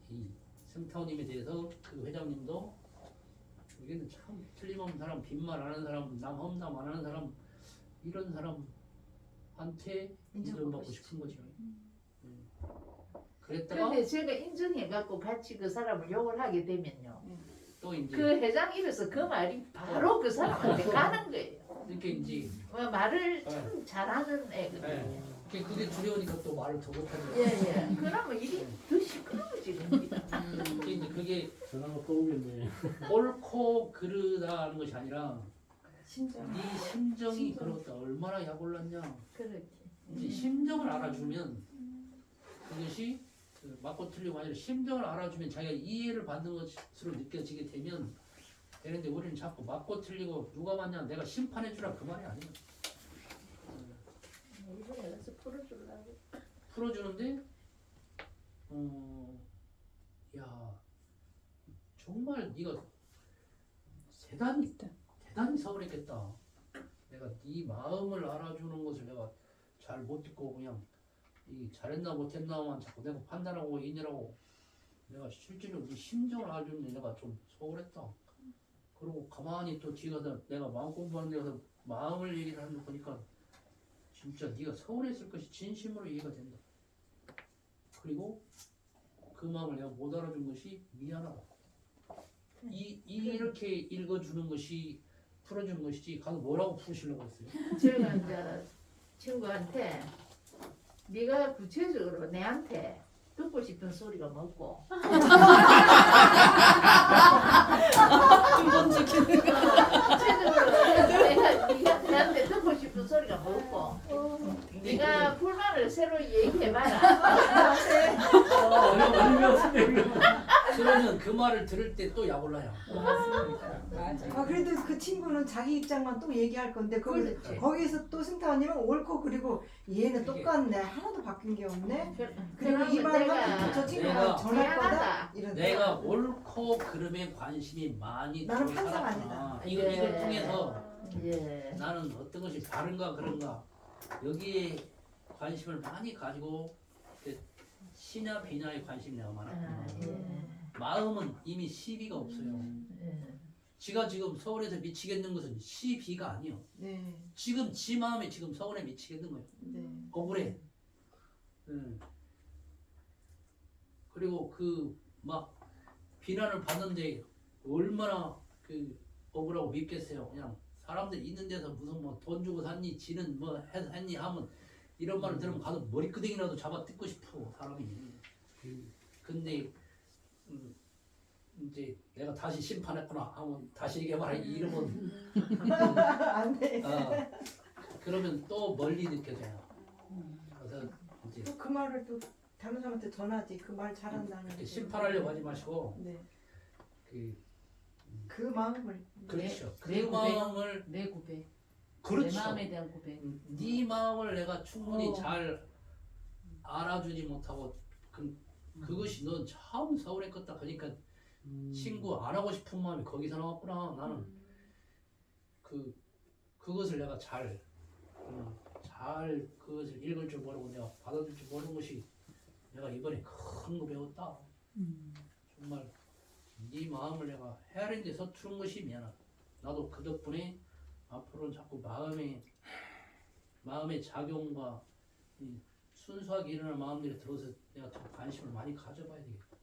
Speaker 1: 이 승타오님에 대해서 그 회장님도 여기는 참 틀림없는 사람, 빈말 안 하는 사람, 남 험담 안 하는 사람 이런 사람한테 인정받고 싶은 거죠. 그랬다가
Speaker 10: 근데 제가 인정해갖고 같이 그 사람을 욕을 하게 되면요.
Speaker 1: 또 이제
Speaker 10: 그 회장 입에서 그 말이 바로 그 사람한테 가는 거예요.
Speaker 1: 이렇게 이제
Speaker 10: 말을 참 잘하는 애거든요.
Speaker 1: 예. 그게 두려우니까 또 말을 더 못하는
Speaker 10: 예, 예. 그러면 일이 더 시끄러워지는 겁니다.
Speaker 1: 이제 그게
Speaker 11: 전화가 꺼오겠네.
Speaker 1: 옳고 그르다는 것이 아니라
Speaker 5: 심정.
Speaker 1: 네 심정이 그렇다. 얼마나 약올랐냐.
Speaker 10: 그렇지.
Speaker 1: 이제 심정을 알아주면 그것이 그 맞고 틀리고 아니라 심정을 알아주면 자기가 이해를 받는 것으로 느껴지게 되면 되는데 우리는 자꾸 맞고 틀리고 누가 맞냐 내가 심판해주라 그 말이 아니야.
Speaker 10: 이번에 가서 풀어주려고.
Speaker 1: 풀어주는데 야 정말 네가 대단히 서운했겠다. 내가 네 마음을 알아주는 것을 내가 잘 못 듣고 그냥 이 잘했나 못했나만 자꾸 내가 판단하고 인이라고 내가 실제로 네 심정을 알아주는데 내가 좀 소홀했다. 그리고 가만히 또 뒤에 가서 내가 마음 공부하는 데 가서 마음을 얘기를 하는 거 보니까 진짜 네가 서운했을 것이 진심으로 이해가 된다. 그리고 그 마음을 내가 못 알아준 것이 미안하다. 이렇게 읽어주는 것이 풀어주는 것이지 가서 뭐라고 풀으시려고 했어요?
Speaker 10: 제가 이제 친구한테 네가 구체적으로 내한테 듣고 싶은 소리가 뭐고
Speaker 5: 이건 지키는
Speaker 10: 구체적으로 네가 내한테 듣고 싶은 소리가 뭐고 네가 불만을 새로 얘기해봐라.
Speaker 1: 그러면 그 말을 들을 때 또 약올라요.
Speaker 5: 맞아. 그래도 그 친구는 자기 입장만 또 얘기할 건데
Speaker 10: 그렇지.
Speaker 5: 거기서 또 승타원님은 옳고 그리고 얘는 똑같네. 하나도 바뀐 게 없네. 그리고 이 말을 하면 저 친구가
Speaker 1: 내가
Speaker 5: 전할 거다.
Speaker 10: 미안하다.
Speaker 5: 이런.
Speaker 1: 내가 옳고 그름에 관심이 많이
Speaker 5: 나는
Speaker 1: 들어온
Speaker 5: 판사가
Speaker 1: 사람이구나.
Speaker 5: 아니다.
Speaker 1: 이걸
Speaker 10: 예.
Speaker 1: 통해서
Speaker 10: 예.
Speaker 1: 나는 어떤 것이 바른가 그런가 여기에 관심을 많이 가지고 시냐 비냐에 관심이 내가 많았구나.
Speaker 10: 아, 예.
Speaker 1: 마음은 이미 시비가 없어요.
Speaker 10: 예.
Speaker 1: 지가 지금 서울에서 미치겠는 것은 시비가 아니요.
Speaker 5: 네.
Speaker 1: 지금 지 마음에 지금 서울에 미치겠는 거예요.
Speaker 5: 네.
Speaker 1: 억울해. 그리고 그 막 비난을 받는데 얼마나 그 억울하고 밉겠어요. 그냥 사람들 있는 데서 무슨 뭐 돈 주고 샀니, 지는 뭐 해서 했니 하면 이런 말을 들으면 가서 머리끄댕이라도 잡아 뜯고 싶어 사람이. 근데 이제 내가 다시 심판했구나 하면 다시 얘기해봐라 이러면
Speaker 5: 안 돼.
Speaker 1: 그러면 또 멀리 느껴져요. 그래서 이제
Speaker 5: 또 그 말을 또 다른 사람한테 전하지. 그 말 잘한다는.
Speaker 1: 그렇게 심판하려고 하지 마시고
Speaker 5: 네.
Speaker 1: 그
Speaker 5: 마음을.
Speaker 1: 그렇죠. 그
Speaker 4: 내 고백.
Speaker 1: 마음을
Speaker 4: 내 고백.
Speaker 1: 그렇죠.
Speaker 4: 내 마음에 대한 고백.
Speaker 1: 네 마음을 내가 충분히 잘 알아주지 못하고 그것이 넌 참 서운했겠다. 그러니까 친구 안 하고 싶은 마음이 거기서 나왔구나. 나는 그것을 내가 잘 그것을 읽을 줄 모르고 내가 받아줄 줄 모르는 것이 내가 이번에 큰 거 배웠다. 정말 네 마음을 내가 헤아린 데 서투른 것이 미안하다. 나도 그 덕분에 앞으로는 자꾸 마음의 작용과 이 순수하게 일어나는 마음들이 들어서 내가 더 관심을 많이 가져봐야 되겠다.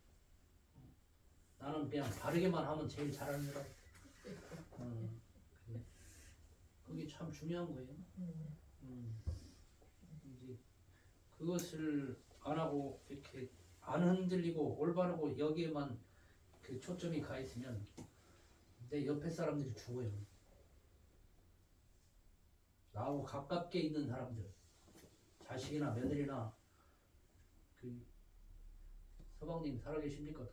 Speaker 1: 나는 그냥 바르게만 하면 제일 잘하는 거라. 그게 참 중요한 거예요. 이제 그것을 안 하고 이렇게 안 흔들리고 올바르고 여기에만 그 초점이 가 있으면 내 옆에 사람들이 죽어요. 나하고 가깝게 있는 사람들, 자식이나 며느리나 그 서방님 살아계십니까?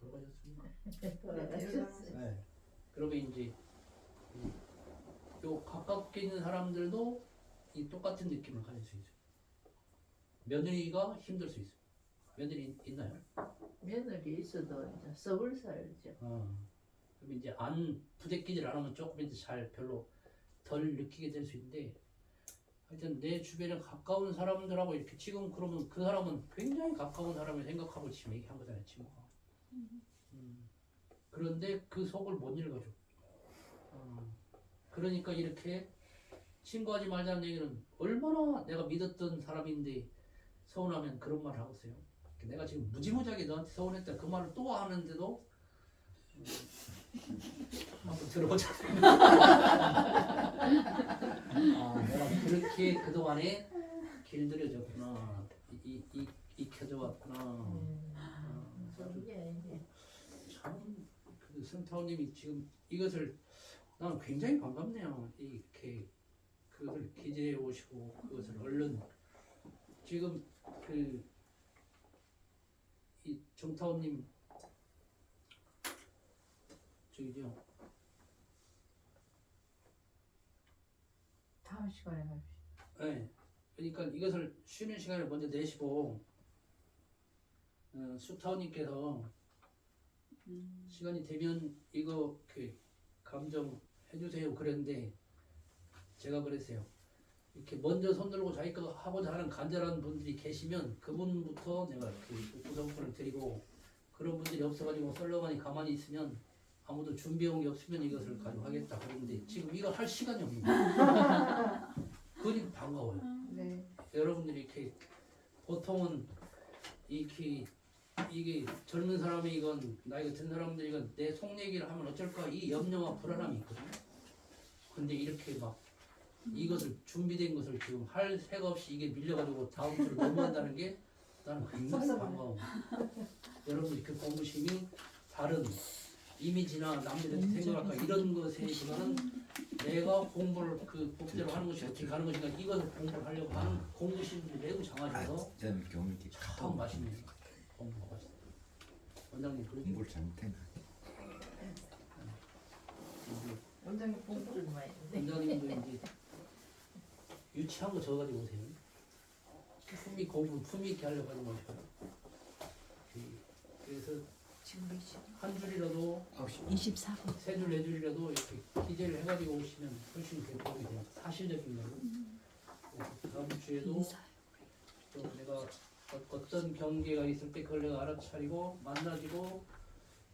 Speaker 1: 돌아가셨습니까? 네. 그러면 이제 요 가깝게 있는 사람들도 이 똑같은 느낌을 가질 수 있어요. 며느리가 힘들 수 있어요. 며느리 있나요?
Speaker 10: 며느리 있어도 이제 서울 살죠.
Speaker 1: 그럼 이제 안 부대끼질 않으면 조금 이제 잘 별로 덜 느끼게 될 수 있는데 하여튼 내 주변에 가까운 사람들하고 이렇게 지금 그러면 그 사람은 굉장히 가까운 사람을 생각하고 지금 얘기한 거잖아요, 친구가. 그런데 그 속을 못 읽어줘. 그러니까 이렇게 친구하지 말자는 얘기는 얼마나 내가 믿었던 사람인데 서운하면 그런 말을 하고 있어요. 내가 지금 무지무지하게 너한테 서운했다 그 말을 또 하는데도 한번 들어보자. 내가 그렇게 그동안에 길들여졌구나. 익혀져 왔구나. 참, 그 승타오님이 지금 이것을 나는 굉장히 반갑네요. 이렇게 그것을 기재해 오시고 그것을 얼른 지금 이 정타오님 저기죠.
Speaker 5: 다음 시간에 합시다.
Speaker 1: 네. 그러니까 이것을 쉬는 시간을 먼저 내시고 수타오님께서 시간이 되면 이거 감정 해주세요 그랬는데 제가 그랬어요. 이렇게 먼저 손들고 자기가 하고자 하는 간절한 분들이 계시면 그분부터 내가 우선권을 드리고 그런 분들이 없어가지고 썰렁하니 가만히 있으면 아무도 준비해온 게 없으면 이것을 가지고 하겠다 그러는데 지금 이거 할 시간이 없는 거예요. 그러니까 반가워요.
Speaker 5: 네.
Speaker 1: 여러분들이 이렇게 보통은 이게 젊은 사람이 이건 나이가 든 사람들이 이건 내 속 얘기를 하면 어쩔까 이 염려와 불안함이 있거든요. 근데 이렇게 막 이것을 준비된 것을 지금 할 새가 없이 이게 밀려가지고 다음 주를 넘어간다는 게 나는 굉장히 반가워. 여러분들이 그 공부심이 다른 이미지나 남들한테 생각할까 이런 것에 보다는 내가 공부를 그 법대로 하는 것이 어떻게 가는 것인가 이것을 공부를 하려고 하는 공부심들이 매우 장하셔서
Speaker 9: 저는 경험이
Speaker 1: 참 맛있네요. 공부가 맛있어요. 원장님 그러죠?
Speaker 9: 공부를 잘못했나?
Speaker 10: 원장님 공부를 많이 했네.
Speaker 1: 원장님도 이제 유치한 거 저가지고 오세요. 품위 있게 하려고 하는 거죠. 그래서 한 줄이라도
Speaker 7: 24분.
Speaker 1: 세 줄 네 줄이라도 이렇게 기재를 해가지고 오시면 훨씬 도움이 돼요. 사실적인 걸로. 다음 주에도 또 내가 어떤 경계가 있을 때 그걸 내가 알아차리고 만나지고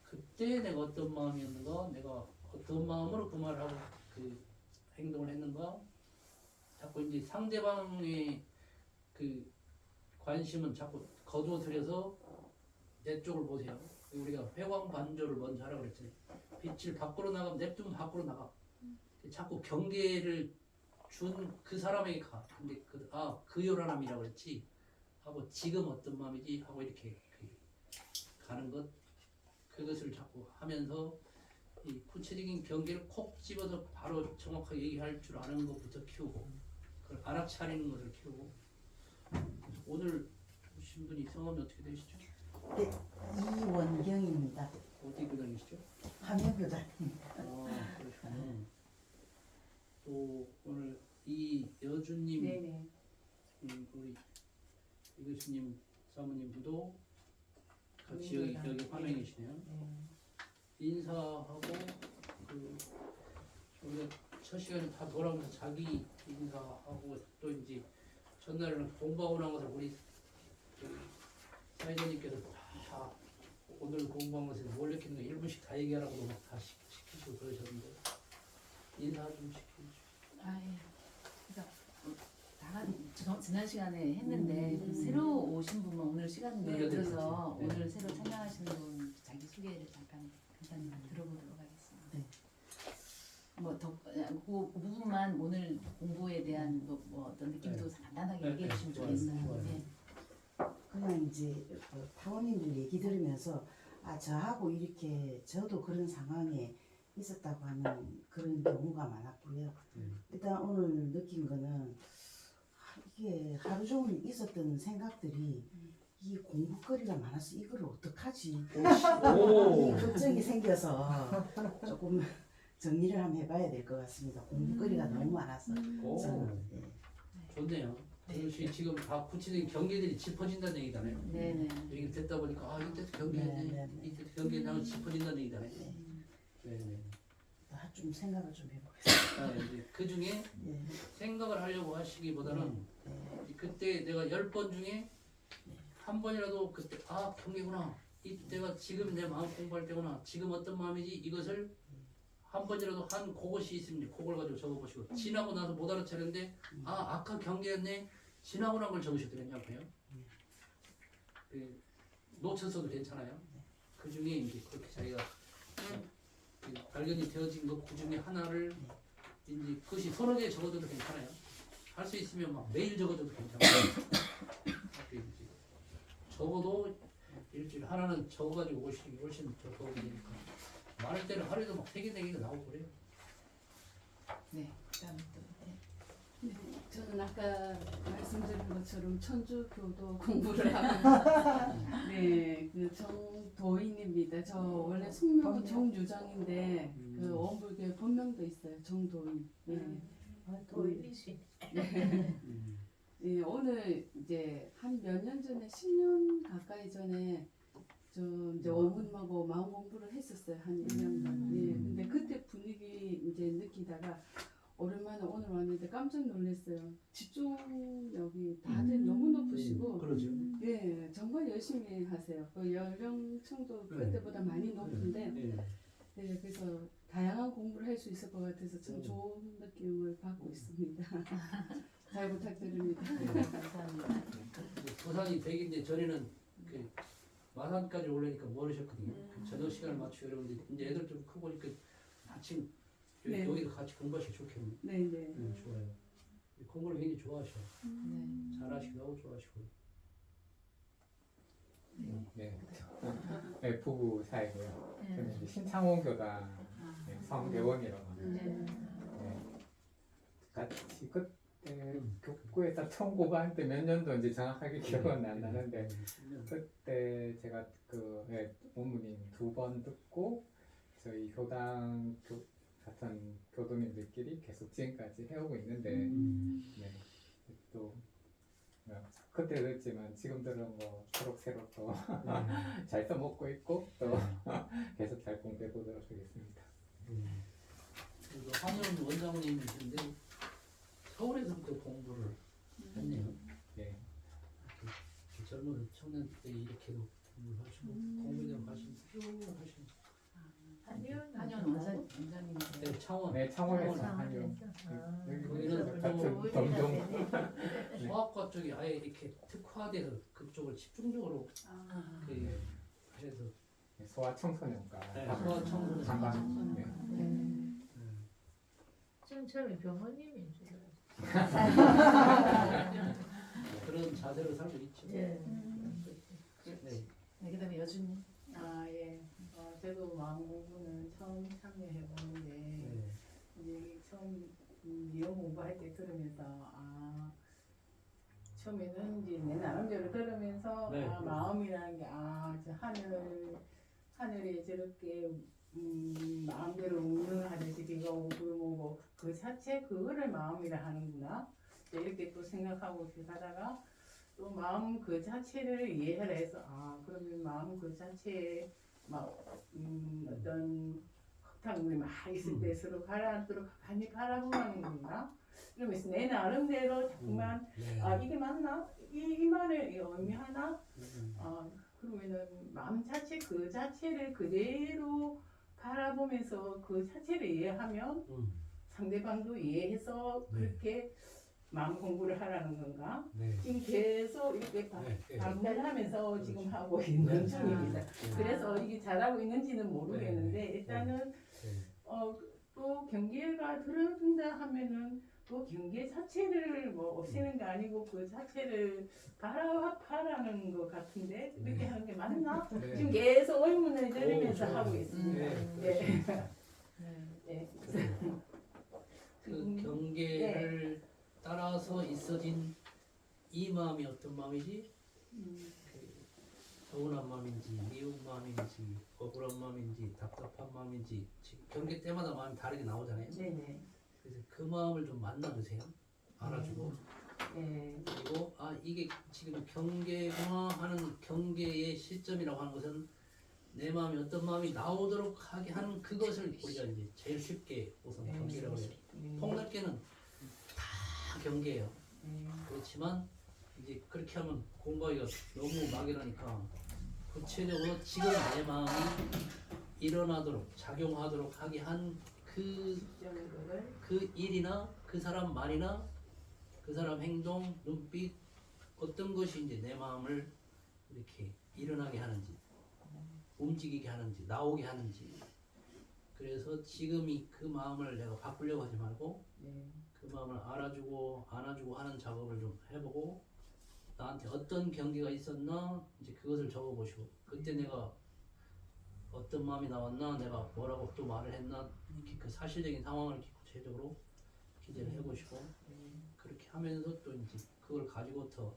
Speaker 1: 그때 내가 어떤 마음이었는가, 내가 어떤 마음으로 그 말을 하고 그 행동을 했는가. 자꾸 이제 상대방의 그 관심은 자꾸 거두어들여서 내 쪽을 보세요. 우리가 회광반조를 먼저 하라고 그랬잖아요. 빛을 밖으로 나가면 냅두면 밖으로 나가. 자꾸 경계를 준 그 사람에게 가. 근데 그 요란함이라고 그랬지. 하고 지금 어떤 마음이지 하고 이렇게 가는 것. 그것을 자꾸 하면서 이 구체적인 경계를 콕 집어서 바로 정확하게 얘기할 줄 아는 것부터 키우고 그걸 알아차리는 것을 키우고. 오늘 오신 분이 성함이 어떻게 되시죠?
Speaker 11: 네, 이원경입니다.
Speaker 1: 어디 교단이시죠?
Speaker 11: 함양교단입니다.
Speaker 1: 그러시구나. 또 오늘 이여주님,
Speaker 8: 네네.
Speaker 1: 우리 이교수님 사모님도 같이 여기 화면에 계시네요. 인사하고 우리가 첫 시간에 다 돌아오면서 자기 인사하고 또 이제 전날에는 공부하고 나온 것을 우리 사회자님께서 다 오늘 공부한 것에 뭘 느끼는 거 1분씩 다 얘기하라고 다 시키시고 그러셨는데 인사 좀 시켜주시죠.
Speaker 4: 그러니까 다 지난 시간에 했는데 새로 오신 분만 오늘 시간 내서
Speaker 1: 네.
Speaker 4: 오늘 새로 참여하시는 분 자기 소개를 잠깐 간단히 들어보도록 하겠습니다.
Speaker 11: 네.
Speaker 4: 그 부분만 오늘 공부에 대한 뭐 어떤 느낌도 간단하게 얘기해 주시면 좋겠어요. 네.
Speaker 11: 그냥 이제 타원님들 얘기 들으면서 저하고 이렇게 저도 그런 상황에 있었다고 하는 그런 경우가 많았고요. 일단 오늘 느낀 거는 이게 하루 종일 있었던 생각들이 이 공부거리가 많아서 이걸 어떡하지? 이 걱정이 생겨서 조금 정리를 한번 해봐야 될 것 같습니다. 공부거리가 너무 많아서 저는
Speaker 1: 좋네요. 그것이 지금 다 구체적인 경계들이 짚어진다는 얘기잖아요.
Speaker 4: 네네.
Speaker 1: 얘기를 듣다 보니까 이때도 경계했네, 이때도 경계했나 짚어진다는 얘기잖아요. 네.
Speaker 11: 좀 생각을 좀 해보겠습니다.
Speaker 1: 아, 이제 그 중에
Speaker 11: 예.
Speaker 1: 생각을 하려고 하시기보다는 그때 내가 10번 중에 한 번이라도 그때 아 경계구나 이때가 지금 내 마음 공부할 때구나 지금 어떤 마음이지 이것을 한 번이라도 한 그것이 있으면 그걸 가지고 적어보시고 지나고 나서 못 알아차렸는데 아 아까 경계였네 지나고 난 걸 적으셔도 되냐고요. 놓쳤어도 괜찮아요. 그 중에 이제 그렇게 자기가 발견이 되어진 것 그 중에 하나를 이제 그것이 서너 개 적어줘도 괜찮아요. 할 수 있으면 막 매일 적어줘도 괜찮아요. 이제 적어도 일주일 하나는 적어가지고 오시기 훨씬 더 도움이 되니까 많을 때는 하루에도 막 3개, 4개가 나오고 그래요.
Speaker 4: 네, 그다음 또. 네, 저는 아까 말씀드린 것처럼 천주교도 공부를 하고 네, 그 정도인입니다. 저 원래 숙명도 정유정인데 그 원불교의 본명도 있어요. 정도인. 네.
Speaker 10: 도인이시.
Speaker 4: 네, 오늘 이제 한 몇 년 전에 10년 가까이 전에 저 이제 어머님하고 마음 공부를 했었어요. 한 1년간. 네, 근데 그때 분위기 이제 느끼다가 오랜만에 오늘 왔는데 깜짝 놀랐어요. 집중력이 다들 너무 높으시고,
Speaker 1: 그러죠.
Speaker 4: 예, 정말 열심히 하세요. 그 연령층도 그때보다 많이 높은데, 네, 그래서 다양한 공부를 할 수 있을 것 같아서 참 좋은 느낌을 받고 있습니다. 잘 부탁드립니다.
Speaker 10: 감사합니다.
Speaker 1: 부산이 100인데 전에는 그 마산까지 오려니까 멀으셨거든요. 그 저녁 시간을 맞추고 여러분들 이제 애들 좀 크고 보니까 아침
Speaker 4: 네.
Speaker 1: 여기도 같이 공부하시기 좋겠네요.
Speaker 4: 네.
Speaker 1: 좋아요. 공부를 굉장히 좋아하셔.
Speaker 4: 네.
Speaker 1: 잘하시기도 하고 좋아하시고.
Speaker 12: 네, 네, 부부 사이고요. 저는 이제 신창원 교단 성대원이라고 합니다. 네. 같이 그때 교구에서 처음 공부할 때 몇 년도인지 정확하게 기억은 안 나는데 그때 제가 그 어머님 2번 듣고 저희 교당 같은 교도님들끼리 계속 지금까지 해오고 있는데 네, 또 그때 그랬지만 지금 들은 거 새록새록 또 잘 써먹고 있고 또 계속 잘 공부해 보도록 하겠습니다.
Speaker 1: 그리고 한의원 원장님이신데 서울에서부터 공부를 했네요.
Speaker 12: 네.
Speaker 1: 젊은 청년 때 이렇게도 공부를 하시고 공부에 대한 관심 쭉 하시고.
Speaker 4: 한의원 원장님.
Speaker 1: 네, 창원.
Speaker 12: 네, 창원에서 한의원.
Speaker 1: 거기는
Speaker 12: 같은 점점
Speaker 1: 소아과 쪽이 아예 이렇게 특화돼서 그쪽을 집중적으로 그 하셔서
Speaker 12: 소아 청소년과
Speaker 1: 소아 청소년
Speaker 12: 담당. 네.
Speaker 10: 지금 처음에 병원님인 줄
Speaker 1: 그런 자세로 살고 있죠.
Speaker 10: 예.
Speaker 4: 네, 그다음에 여주님.
Speaker 8: 예. 저도 마음 공부는 처음 참여해 보는데 이제 처음 이런 공부할 때 들으면서 처음에는 이제 내 나름대로 들으면서 마음이라는 게 저 하늘에 저렇게 마음대로 운영하듯이 비가 오고 그 자체 그거를 마음이라 하는구나 이렇게 또 생각하고 가다가 또 마음 그 자체를 이해를 해서 그러면 마음 그 자체에 막 어떤 흙탕물이 막 있을 때 서로 가라앉도록 가만히 바라보는 건가? 그러면서 내 나름대로 자꾸만 이게 맞나? 이 말을 의미하나? 그러면은 마음 자체 그 자체를 그대로 바라보면서 그 자체를 이해하면 상대방도 이해해서 그렇게 마음 공부를 하라는 건가? 지금 계속 이렇게 반복을 하면서 지금 하고 있는 중입니다. 그래서 이게 잘하고 있는지는 모르겠는데 일단은 또 경계가 들어준다 하면은 그 경계 자체를 뭐 없애는 게 아니고 그 자체를 바라는 것 같은데 그렇게 하는 게 맞나? 지금 계속 의문을 들으면서 하고 있습니다.
Speaker 1: 그 경계를 따라서 있어진 이 마음이 어떤 마음이지? 서운한 마음인지 미운 마음인지 억울한 마음인지 답답한 마음인지 경계 때마다 마음이 다르게 나오잖아요.
Speaker 8: 네네.
Speaker 1: 그래서 그 마음을 좀 만나보세요. 알아주고. 그리고 이게 지금 경계구나 하는 경계의 시점이라고 하는 것은 내 마음이 어떤 마음이 나오도록 하게 하는 그것을 우리가 이제 제일 쉽게 우선 경계라고 해요. 폭넓게는 다 경계예요. 그렇지만 이제 그렇게 하면 공부하기가 너무 막이라니까 구체적으로 지금 내 마음이 일어나도록 작용하도록 하게 한 그 일이나 그 사람 말이나 그 사람 행동, 눈빛 어떤 것이 이제 내 마음을 이렇게 일어나게 하는지 움직이게 하는지 나오게 하는지 그래서 지금이 그 마음을 내가 바꾸려고 하지 말고 그 마음을 알아주고 안아주고 하는 작업을 좀 해보고 나한테 어떤 경계가 있었나 이제 그것을 적어보시고 그때 내가 어떤 마음이 나왔나 내가 뭐라고 또 말을 했나 이렇게 그 사실적인 상황을 이렇게 구체적으로 기재를 해보시고 그렇게 하면서 또 이제 그걸 가지고 더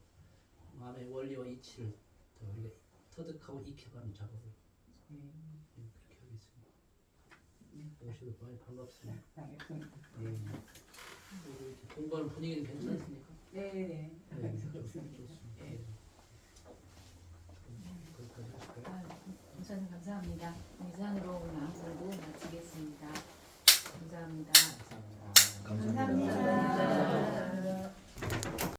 Speaker 1: 마음의 원리와 이치를 더 우리가 터득하고 익혀가는 작업을 그렇게 하겠습니다. 오셔서 많이 반갑습니다. 그리고 이렇게 공부하는 분위기는 괜찮습니까?
Speaker 3: 네.
Speaker 1: 좋습니다.
Speaker 4: 우선 감사합니다.